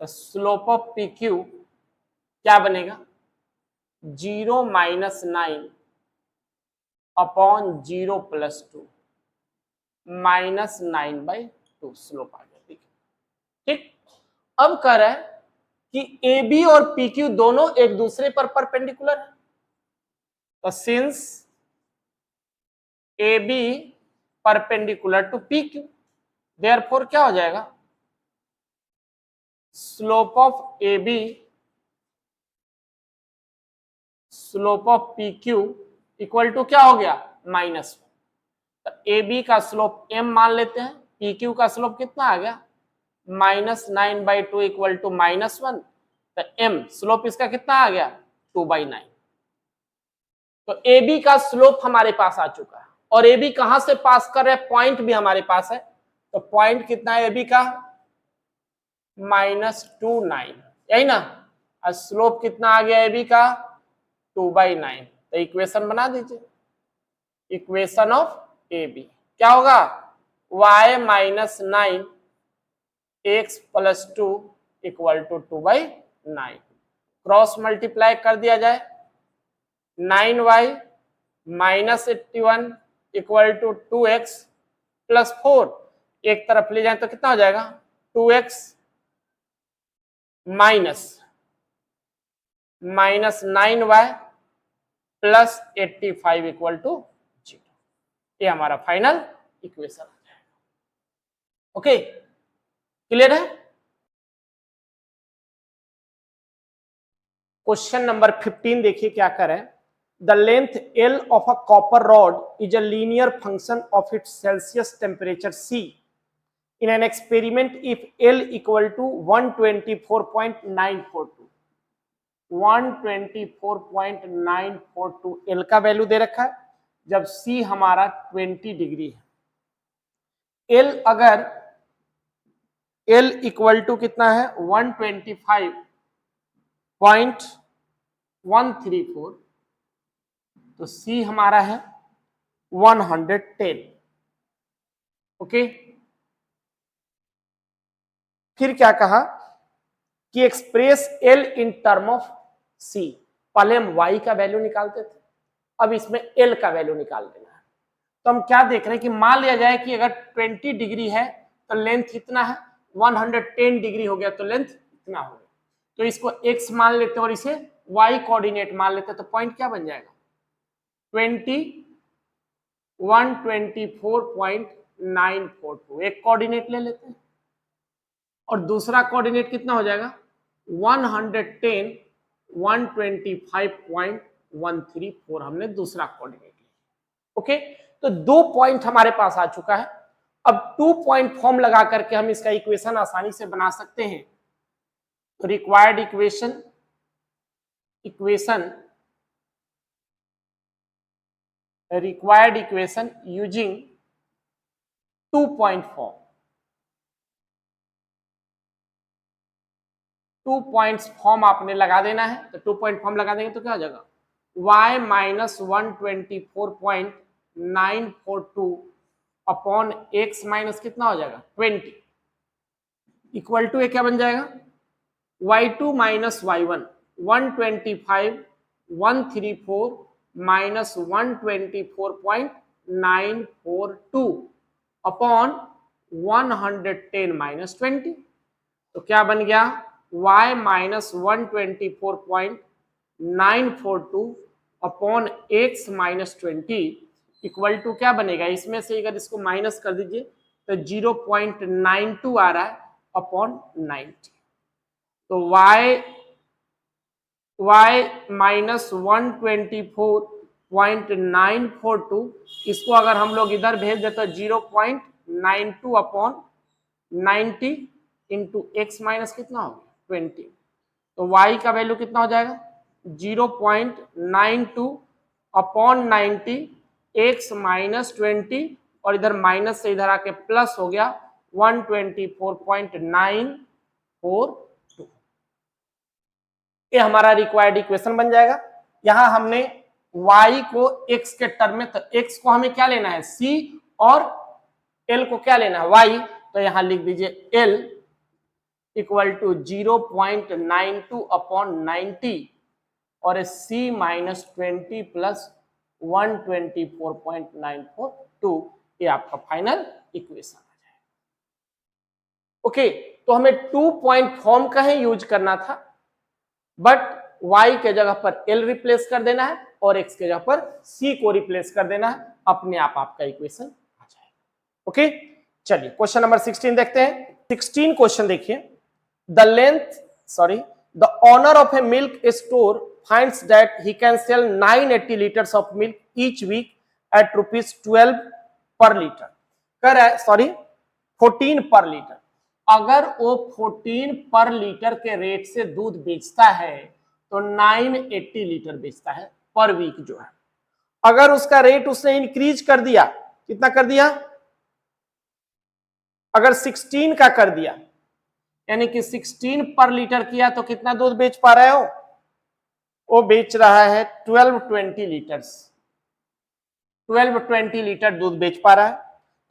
तो स्लोप ऑफ पी क्यू क्या बनेगा 0 माइनस 9 अपॉन 0 प्लस 2 -9/2 स्लोप आ गया। ठीक, ठीक, अब कह रहा है कि ए बी और पी क्यू दोनों एक दूसरे पर परपेंडिकुलर है, तो since A B perpendicular to P Q, therefore क्या हो जाएगा slope of A B slope of P Q equal to क्या हो गया -1। तो ए बी का स्लोप m मान लेते हैं, पी क्यू का स्लोप कितना आ गया -9/2 इक्वल टू -1। तो m स्लोप इसका कितना आ गया 2/9। तो ए बी का स्लोप हमारे पास आ चुका है, और ए बी कहां से पास कर रहे हैं पॉइंट भी हमारे पास है। तो पॉइंट कितना है ए बी का -29, यही ना। और स्लोप कितना आ गया ए बी का 2/9। तो इक्वेशन बना दीजिए, इक्वेशन ऑफ ए बी क्या होगा y minus 9 x plus 2 equal to 2/9। Cross multiply कर दिया जाए, 9y minus 81 equal to 2x plus 4, एक तरफ ले जाए तो कितना हो जाएगा 2x minus 9y plus 85 equal to 0। ये हमारा फाइनल इक्वेशन आ जाएगा। ओके, क्लियर है? क्वेश्चन नंबर 15 देखिए क्या करें। The length L of a copper rod is a linear function of its Celsius temperature C in an experiment if L equal to 124.942 124.942 L का value दे रखा है, जब C हमारा 20 डिग्री है। L अगर L इक्वल टू कितना है 125.134, तो C हमारा है 110। ओके, फिर क्या कहा कि express L in term of C। पहले हम Y का वैल्यू निकालते थे, अब इसमें L का वैल्यू निकाल देना है। तो हम क्या देख रहे हैं कि मान लिया जाए कि अगर 20 डिग्री है तो लेंथ इतना है, 110 डिग्री हो गया तो लेंथ इतना हो गया। तो इसको x मान लेते हैं और इसे y कोऑर्डिनेट मान लेते हैं, तो पॉइंट क्या बन जाएगा 124.942। एक कोऑर्डिनेट ले लेते हैं और दूसरा कोऑर्डिनेट कितना हो जाएगा 110 125.134 हमने दूसरा कोऑर्डिनेट लिया। ओके, तो 2 पॉइंट हमारे पास आ चुका है। अब 2 पॉइंट फॉर्म लगा करके हम इसका इक्वेशन आसानी से बना सकते हैं। तो required equation using 2 point form. 2 points form आपने लगा देना है। तो 2 पॉइंट फॉर्म लगा देंगे तो क्या हो जाएगा y minus 124.942 upon x minus कितना हो जाएगा 20 इक्वल टू क्या बन जाएगा y2 minus y1 125.134 minus 124.942 upon 110 minus 20। तो क्या बन गया y minus 124.942 upon x minus 20 equal to क्या बनेगा, इसमें से अगर इसको माइनस कर दीजिए तो 0.92 आ रहा है अपॉन 90। तो y माइनस 124.942 इसको अगर हम लोग इधर भेज दें तो 0.92 अपॉन 90 इंटू एक्स माइनस कितना होगा 20। तो y का वैल्यू कितना हो जाएगा 0.92 अपॉन 90 x माइनस 20 और इधर माइनस से इधर आके प्लस हो गया 124.942। ये हमारा रिक्वायर्ड इक्वेशन बन जाएगा। यहां हमने y को x के टर्म में, तो x को हमें क्या लेना है c और l को क्या लेना है y। तो यहां लिख दीजिए l इक्वल टू 0.92 अपॉन 90 और c माइनस 20 प्लस 124.942। ये आपका फाइनल इक्वेशन आ जाएगा। ओके, तो हमें 2 पॉइंट फॉर्म का ही यूज करना था, बट y के जगह पर l रिप्लेस कर देना है और x के जगह पर c को रिप्लेस कर देना है, अपने आप आपका इक्वेशन आ जाएगा। ओके, चलिए क्वेश्चन नंबर 16 देखते हैं। 16 क्वेश्चन देखिए। The owner of a milk store finds that he can sell 980 liters of milk each week at ₹12 per liter। 14 पर लीटर। अगर वो 14 पर लीटर के रेट से दूध बेचता है तो 980 लीटर बेचता है पर वीक जो है। अगर उसका रेट उसने इंक्रीज कर दिया, कितना कर दिया, अगर 16 का कर दिया यानी कि 16 पर लीटर किया तो कितना दूध बेच पा रहे हो, वो बेच रहा है 1220 लीटर्स। 1220 लीटर दूध बेच पा रहा है।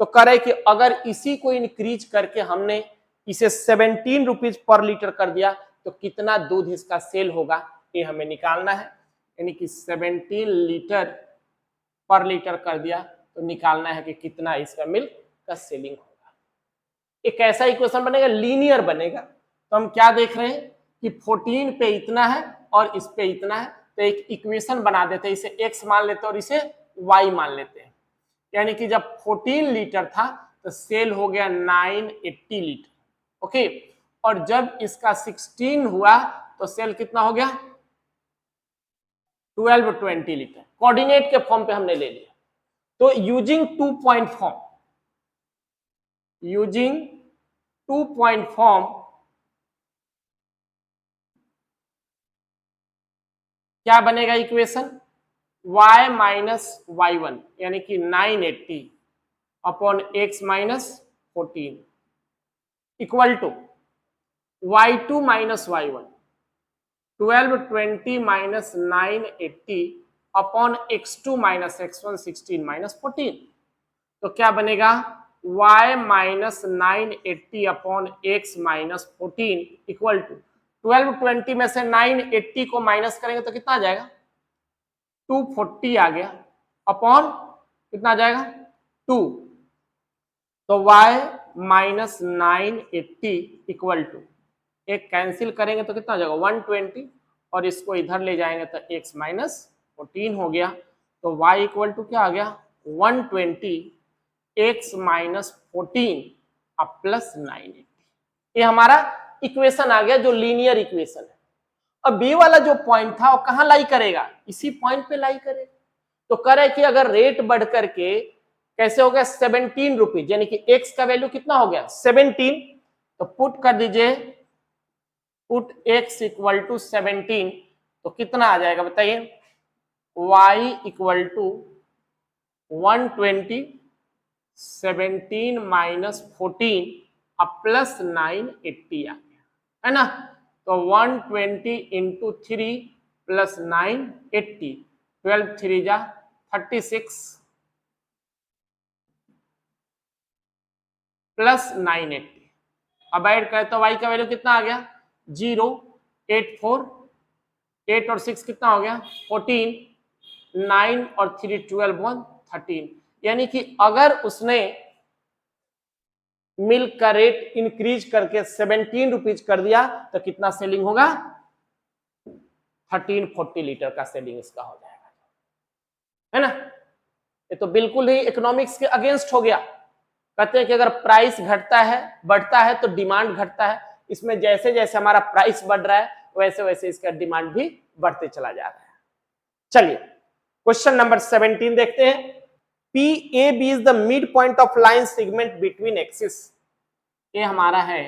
तो करे कि अगर इसी को इंक्रीज करके हमने इसे 17 रुपीज पर लीटर कर दिया तो कितना दूध इसका सेल होगा, ये हमें निकालना है। यानी कि 17 लीटर पर लीटर कर दिया तो निकालना है कि कितना इसका मिल्क का सेलिंग होगा। एक ऐसा इक्वेशन बनेगा, लीनियर बनेगा। तो हम क्या देख रहे हैं कि 14 पे इतना है और इस पे इतना है, तो एक इक्वेशन बना देते हैं। इसे x मान लेते हैं और इसे y मान लेते हैं। यानी कि जब 14 लीटर था तो सेल हो गया 980 लीटर। ओके, और जब इसका 16 हुआ तो सेल कितना हो गया 1220 लीटर। कोऑर्डिनेट के फॉर्म पे हमने ले लिया। तो using 2 point form, using 2 point form क्या बनेगा इक्वेशन, y माइनस y1 यानी कि 980 upon x minus 14 equal to y2 minus y1 1220 minus 980 upon x2 minus x1 16 minus 14। तो क्या बनेगा y minus 980 upon x minus 14 equal to 1220 में से 980 को माइनस करेंगे तो कितना आ जाएगा 240 आ गया अपॉन कितना आ जाएगा 2। तो y माइनस 980 इक्वल टू एक कैंसिल करेंगे तो कितना हो जाएगा 120 और इसको इधर ले जाएंगे तो x माइनस 14 हो गया। तो y इक्वल टू क्या आ गया 120 x माइनस 14 अब प्लस 980। ये हमारा इक्वेशन आ गया जो लीनियर इक्वेशन है। अब बी वाला जो पॉइंट था वो कहां लाई करेगा, इसी पॉइंट पे लाई करेगा। तो करे कि अगर रेट बढ़ करके कैसे हो गया 17 रुपीज, यानी कि x का वैल्यू कितना हो गया 17, तो पुट कर दीजिए पुट x इक्वल टू 17 तो कितना आ जाएगा बताइए y इक्वल टू 120 17 माइनस 14 अब प्लस 980 आ गया है ना। तो 120 इंटू 3 प्लस 980 12 3 जा 36 प्लस 980। अब ऐड करें तो y का वैल्यू कितना आ गया 0 8 4 8 और 6 कितना हो गया 14 9 और 3 12 1 13। यानी कि अगर उसने मिल्क का रेट इंक्रीज करके 17 रुपीज कर दिया तो कितना सेलिंग होगा 1340 लीटर का सेलिंग इसका हो जाएगा, है ना। ये तो बिल्कुल ही इकोनॉमिक्स के अगेंस्ट हो गया। कहते हैं कि अगर प्राइस घटता है बढ़ता है तो डिमांड घटता है, इसमें जैसे जैसे हमारा प्राइस बढ़ रहा है वैसे वैसे इसका डिमांड भी बढ़ते चला जा रहा है। चलिए क्वेश्चन नंबर 17 देखते हैं। PAB is the midpoint of line segment between axis। ये हमारा है,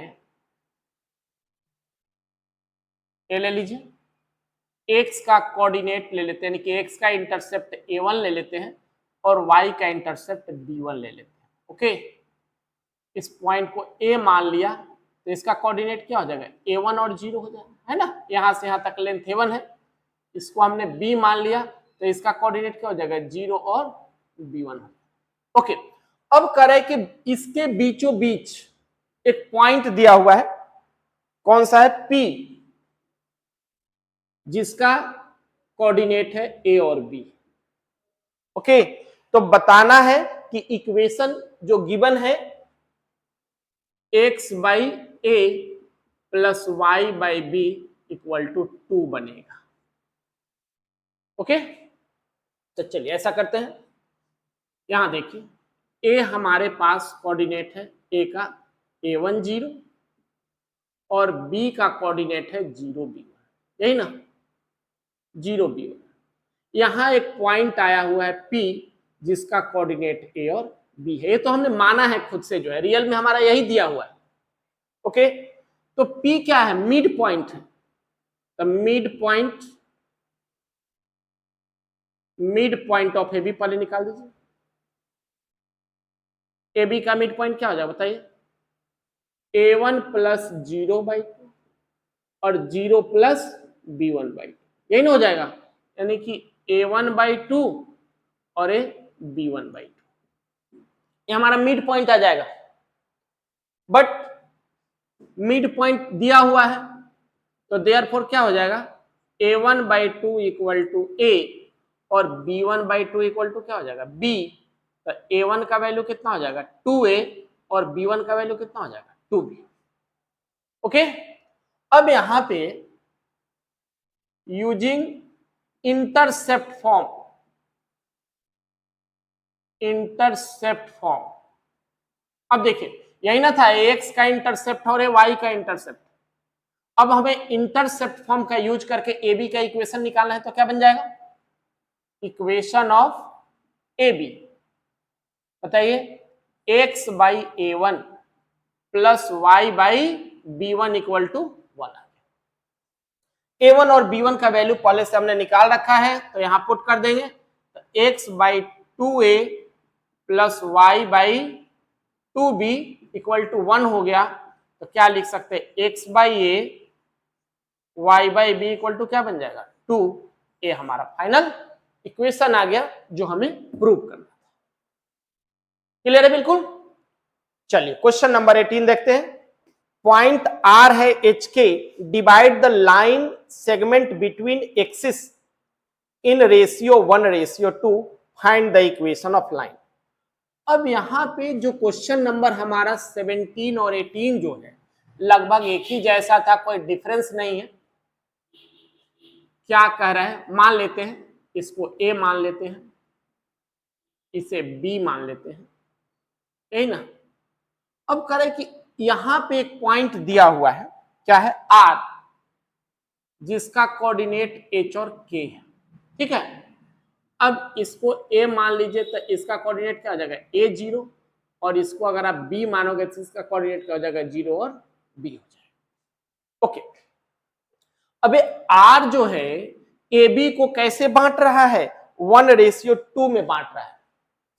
ये ले लीजिए x का कोऑर्डिनेट ले लेते हैं, यानी कि x का इंटरसेप्ट a1 ले लेते हैं और y का इंटरसेप्ट b1 ले लेते हैं। ओके, इस पॉइंट को a मान लिया तो इसका कोऑर्डिनेट क्या हो जाएगा a1 और 0 हो जाएगा, है ना। यहां से यहां तक लेंथ a1 है, इसको हमने b मान लिया तो इसका कोऑर्डिनेट क्या हो जाएगा 0 और b1। ओके, अब करें कि इसके बीचों बीच एक पॉइंट दिया हुआ है, कौन सा है P, जिसका कोऑर्डिनेट है a और b। ओके, तो बताना है कि इक्वेशन जो गिवन है x by a plus y by b equal to 2 बनेगा। ओके, तो चलिए ऐसा करते हैं। यहां देखिए a हमारे पास कोऑर्डिनेट है a का a1 0 और b का कोऑर्डिनेट है 0 b1, यही ना 0 b1। यहां एक पॉइंट आया हुआ है P जिसका कोऑर्डिनेट a और b है, ये तो हमने माना है खुद से, जो है रियल में हमारा यही दिया हुआ है। ओके, तो P क्या है मिड पॉइंट है, तो मिड पॉइंट ऑफ AB पहले निकाल दीजिए। AB का मिड पॉइंट क्या हो जाएगा बताइए a1 प्लस 0/2 और 0 प्लस b1/2, यही ना हो जाएगा, यानी कि a1/2 और a b1/2, ये हमारा मिड पॉइंट आ जाएगा। बट मिड पॉइंट दिया हुआ है तो देयरफॉर क्या हो जाएगा a1/2 इक्वल टू a और b1/2 इक्वल टू क्या हो जाएगा b। तो a1 का वैल्यू कितना हो जाएगा 2a और b1 का वैल्यू कितना हो जाएगा 2b। ओके, अब यहां पे using intercept form, intercept form. अब देखिए यही ना था, एक्स का इंटरसेप्ट और वाई का इंटरसेप्ट। अब हमें इंटरसेप्ट फॉर्म का यूज करके ए बी का इक्वेशन निकालना है, तो क्या बन जाएगा? इक्वेशन ऑफ ए बी, बताइए, x by a one plus Y by b one equal to 1। A1 और B1 का वैल्यू पहले से हमने निकाल रखा है, तो यहां पुट कर देंगे, तो x by 2a plus Y by 2b equal to 1 हो गया। तो क्या लिख सकते हैं? x by a y by B equal to क्या बन जाएगा? 2। ये हमारा फाइनल इक्वेशन आ गया जो हमें प्रूव करना था। क्लियर है बिल्कुल? चलिए क्वेश्चन नंबर 18 देखते हैं। पॉइंट आर है एच के, divide the line segment between axis in ratio 1:2, find the equation of line. अब यहां पे जो क्वेश्चन नंबर हमारा 17 और 18 जो है लगभग एक ही जैसा था, कोई डिफरेंस नहीं है। क्या कह रहा है? मान लेते हैं इसको ए मान लेते हैं, इसे बी मान लेते हैं, यही ना। अब कह रहे कि यहां पे एक पॉइंट दिया हुआ है, क्या है? आर, जिसका कोऑर्डिनेट एच और के है, ठीक है। अब इसको ए मान लीजिए तो इसका कोऑर्डिनेट क्या हो जाएगा? ए 0, और इसको अगर आप बी मानोगे तो इसका कोऑर्डिनेट क्या हो जाएगा? 0 और बी हो जाएगा। ओके, अब आर जो है ए बी को कैसे बांट रहा है? 1:2 में बांट रहा है।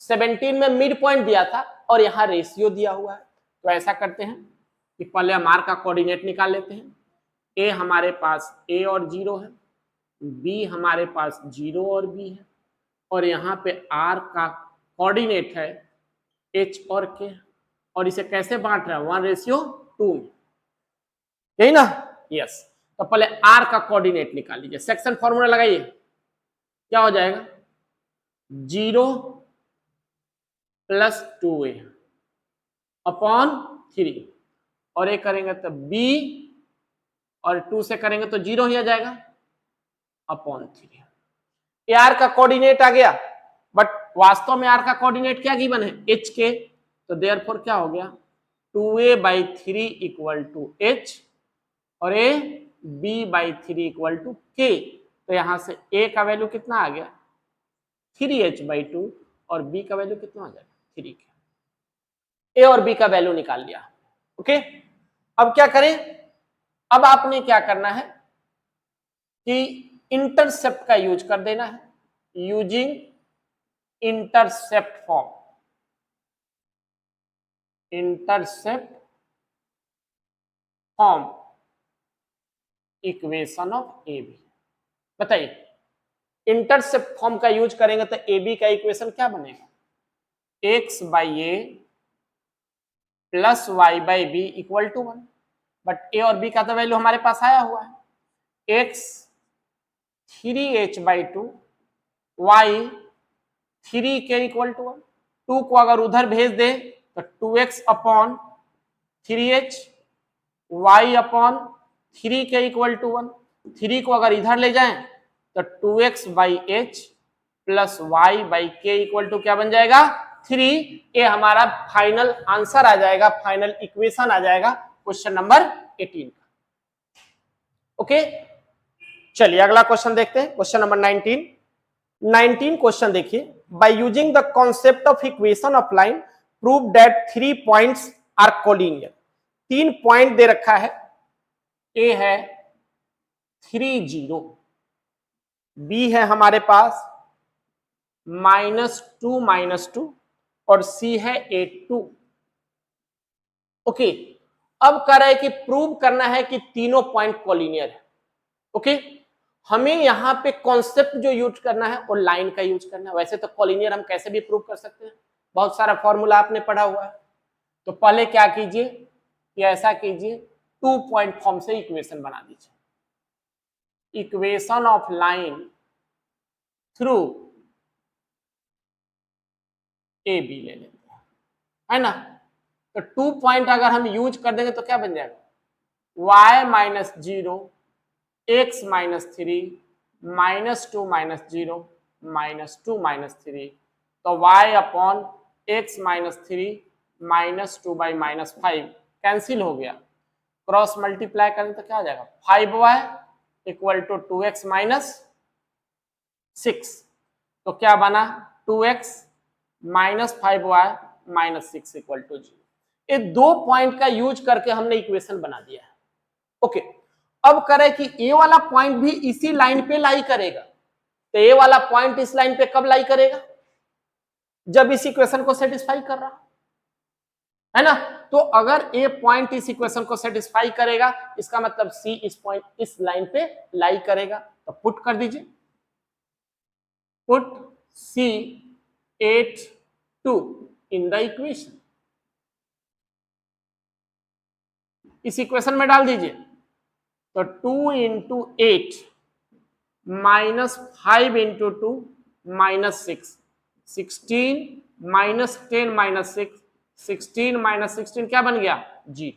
17 में मिड पॉइंट दिया था और यहां रेशियो दिया हुआ है, तो ऐसा करते हैं कि पहले हम आर का कोऑर्डिनेट निकाल लेते हैं। ए हमारे पास ए और 0 है, बी हमारे पास 0 और बी है, और यहाँ पे आर का कोऑर्डिनेट है एच और के, और इसे कैसे बांट रहा है? 1:2 में, यही ना? यस। तो पहले आर का कोऑर्डिनेट निकाल लीजिए, सेक्शन फॉर्मूला लगाइए, क्या हो जाएगा? 0 प्लस 2a अपॉन 3, और एक करेंगे तो b, और 2 से करेंगे तो 0 ही आ जाएगा अपॉन 3। ये आर का कोऑर्डिनेट आ गया, बट वास्तव में आर का कोऑर्डिनेट क्या गिवन है? एच के, तो देयरफॉर क्या हो गया? 2a/3 इक्वल टू एच, और ए b/3 इक्वल टू के। तो यहां से a का वैल्यू कितना आ गया? 3h/2, और b का वैल्यू कितना आ जाएगा? 3 के। a और b का वैल्यू निकाल लिया। ओके, अब क्या करें? अब आपने क्या करना है कि इंटरसेप्ट का यूज कर देना है, using intercept form. Intercept form equation of A B. बताइए, इंटरसेप्ट फॉर्म का यूज करेंगे तो ए बी का इक्वेशन क्या बनेगा? X by A plus Y by B equal to 1। But A और बी का तो वैल्यू हमारे पास आया हुआ है, x 3h/2, Y 3k equal to 1। 2 को अगर उधर भेज दे तो 2x upon 3h, y upon 3k equal to 1। 3 को अगर इधर ले जाएं तो 2x/h plus y/k equal to क्या बन जाएगा? 3। ये हमारा फाइनल आंसर आ जाएगा, फाइनल इक्वेशन आ जाएगा क्वेश्चन नंबर 18 का। ओके, चलिए अगला क्वेश्चन देखते हैं, क्वेश्चन नंबर 19 क्वेश्चन देखिए। By using the concept of equation of line, prove that 3 points are collinear. 3 point दे रखा है, ए है 3 0, बी है हमारे पास -2 और सी है 8 2। ओके, अब कह रहा है कि प्रूव करना है कि तीनों पॉइंट कोलिनियर है। ओके, हमें यहां पे कॉन्सेप्ट जो यूज करना है वो लाइन का यूज करना है। वैसे तो कोलिनियर हम कैसे भी प्रूव कर सकते हैं, बहुत सारा फॉर्मूला आपने पढ़ा हुआ है। तो पहले क्या कीजिए कि ऐसा कीजिए, 2 पॉइंट फॉर्म से इक्वेशन बना दीजिए। Equation of line through A B ले लेते हैं, है ना। तो 2 पॉइंट अगर हम यूज कर देंगे तो क्या बन जाएगा? y - 0 x - 3 -2 - 0 -2 - 3, तो y upon x minus 3 minus 2 by minus 5 cancel हो गया, क्रॉस मल्टीप्लाई करें तो क्या आ जाएगा 5y equal to 2x minus 6, तो क्या बना 2x minus 5y minus 6 equal to 0। ये 2 पॉइंट का यूज करके हमने इक्वेशन बना दिया है। ओके, अब करें कि ए वाला पॉइंट भी इसी लाइन पे लाई करेगा, तो ए वाला पॉइंट इस लाइन पे कब लाई करेगा, जब इस इक्वेशन को सेटिस्फाई कर रहा है ना। तो अगर ए पॉइंट इस इक्वेशन को सेटिस्फाई करेगा, इसका मतलब सी इस पॉइंट इस लाइन पे लाई करेगा, तो पुट कर दीजिए, put C 8 2 in the equation, इस इक्वेशन में डाल दीजिए, तो 2 into 8 minus 5 into 2 minus 6, 16 minus 10 minus 6, 16 minus 16 क्या बन गया 0।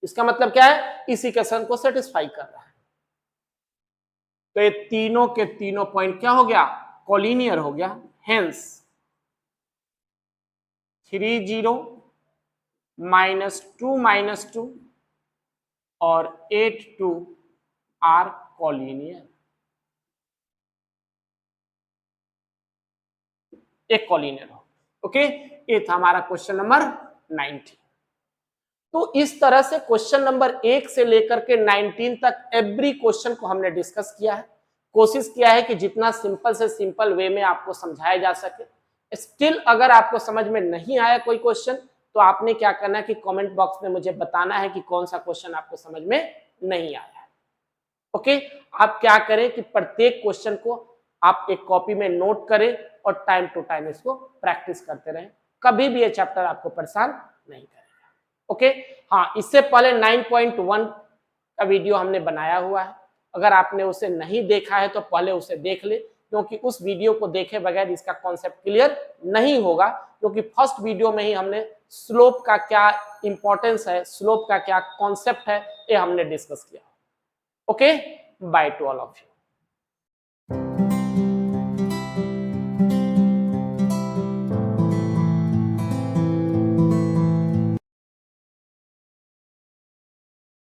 इसका मतलब क्या है, इस इक्वेशन को सेटिस्फाई कर रहा है। तो ये तीनों के तीनों पॉइंट क्या हो गया, कोलिनियर हो गया, हेंस 3 0 माइनस 2 और 8 2 आर कोलिनियर, एक कोलिनियर हो। ओके, ये था हमारा क्वेश्चन नंबर 19। तो इस तरह से क्वेश्चन नंबर 1 से लेकर के 19 तक एवरी क्वेश्चन को हमने डिस्कस किया है। कोशिश किया है कि जितना सिंपल से सिंपल वे में आपको समझाया जा सके। स्टिल अगर आपको समझ में नहीं आया कोई क्वेश्चन, तो आपने क्या करना है कि कमेंट बॉक्स में मुझे बताना है कि कौन सा क्वेश्चन आपको समझ में नहीं आया है। ओके, आप क्या करें कि प्रत्येक क्वेश्चन को आप एक कॉपी में नोट करें और टाइम टू टाइम इसको प्रैक्टिस करते रहें, कभी भी ये चैप्टर आपको परेशान नहीं करेगा। ओके, हाँ, इससे पहले 9.1 का वीडियो हमने बनाया हुआ है, अगर आपने उसे नहीं देखा है तो पहले उसे देख ले, क्योंकि उस वीडियो को देखे बगैर इसका कॉन्सेप्ट क्लियर नहीं होगा, क्योंकि फर्स्ट वीडियो में ही हमने स्लोप का क्या इंपॉर्टेंस है, स्लोप का क्या कॉन्सेप्ट है, ये हमने डिस्कस किया। Okay, by two all of you.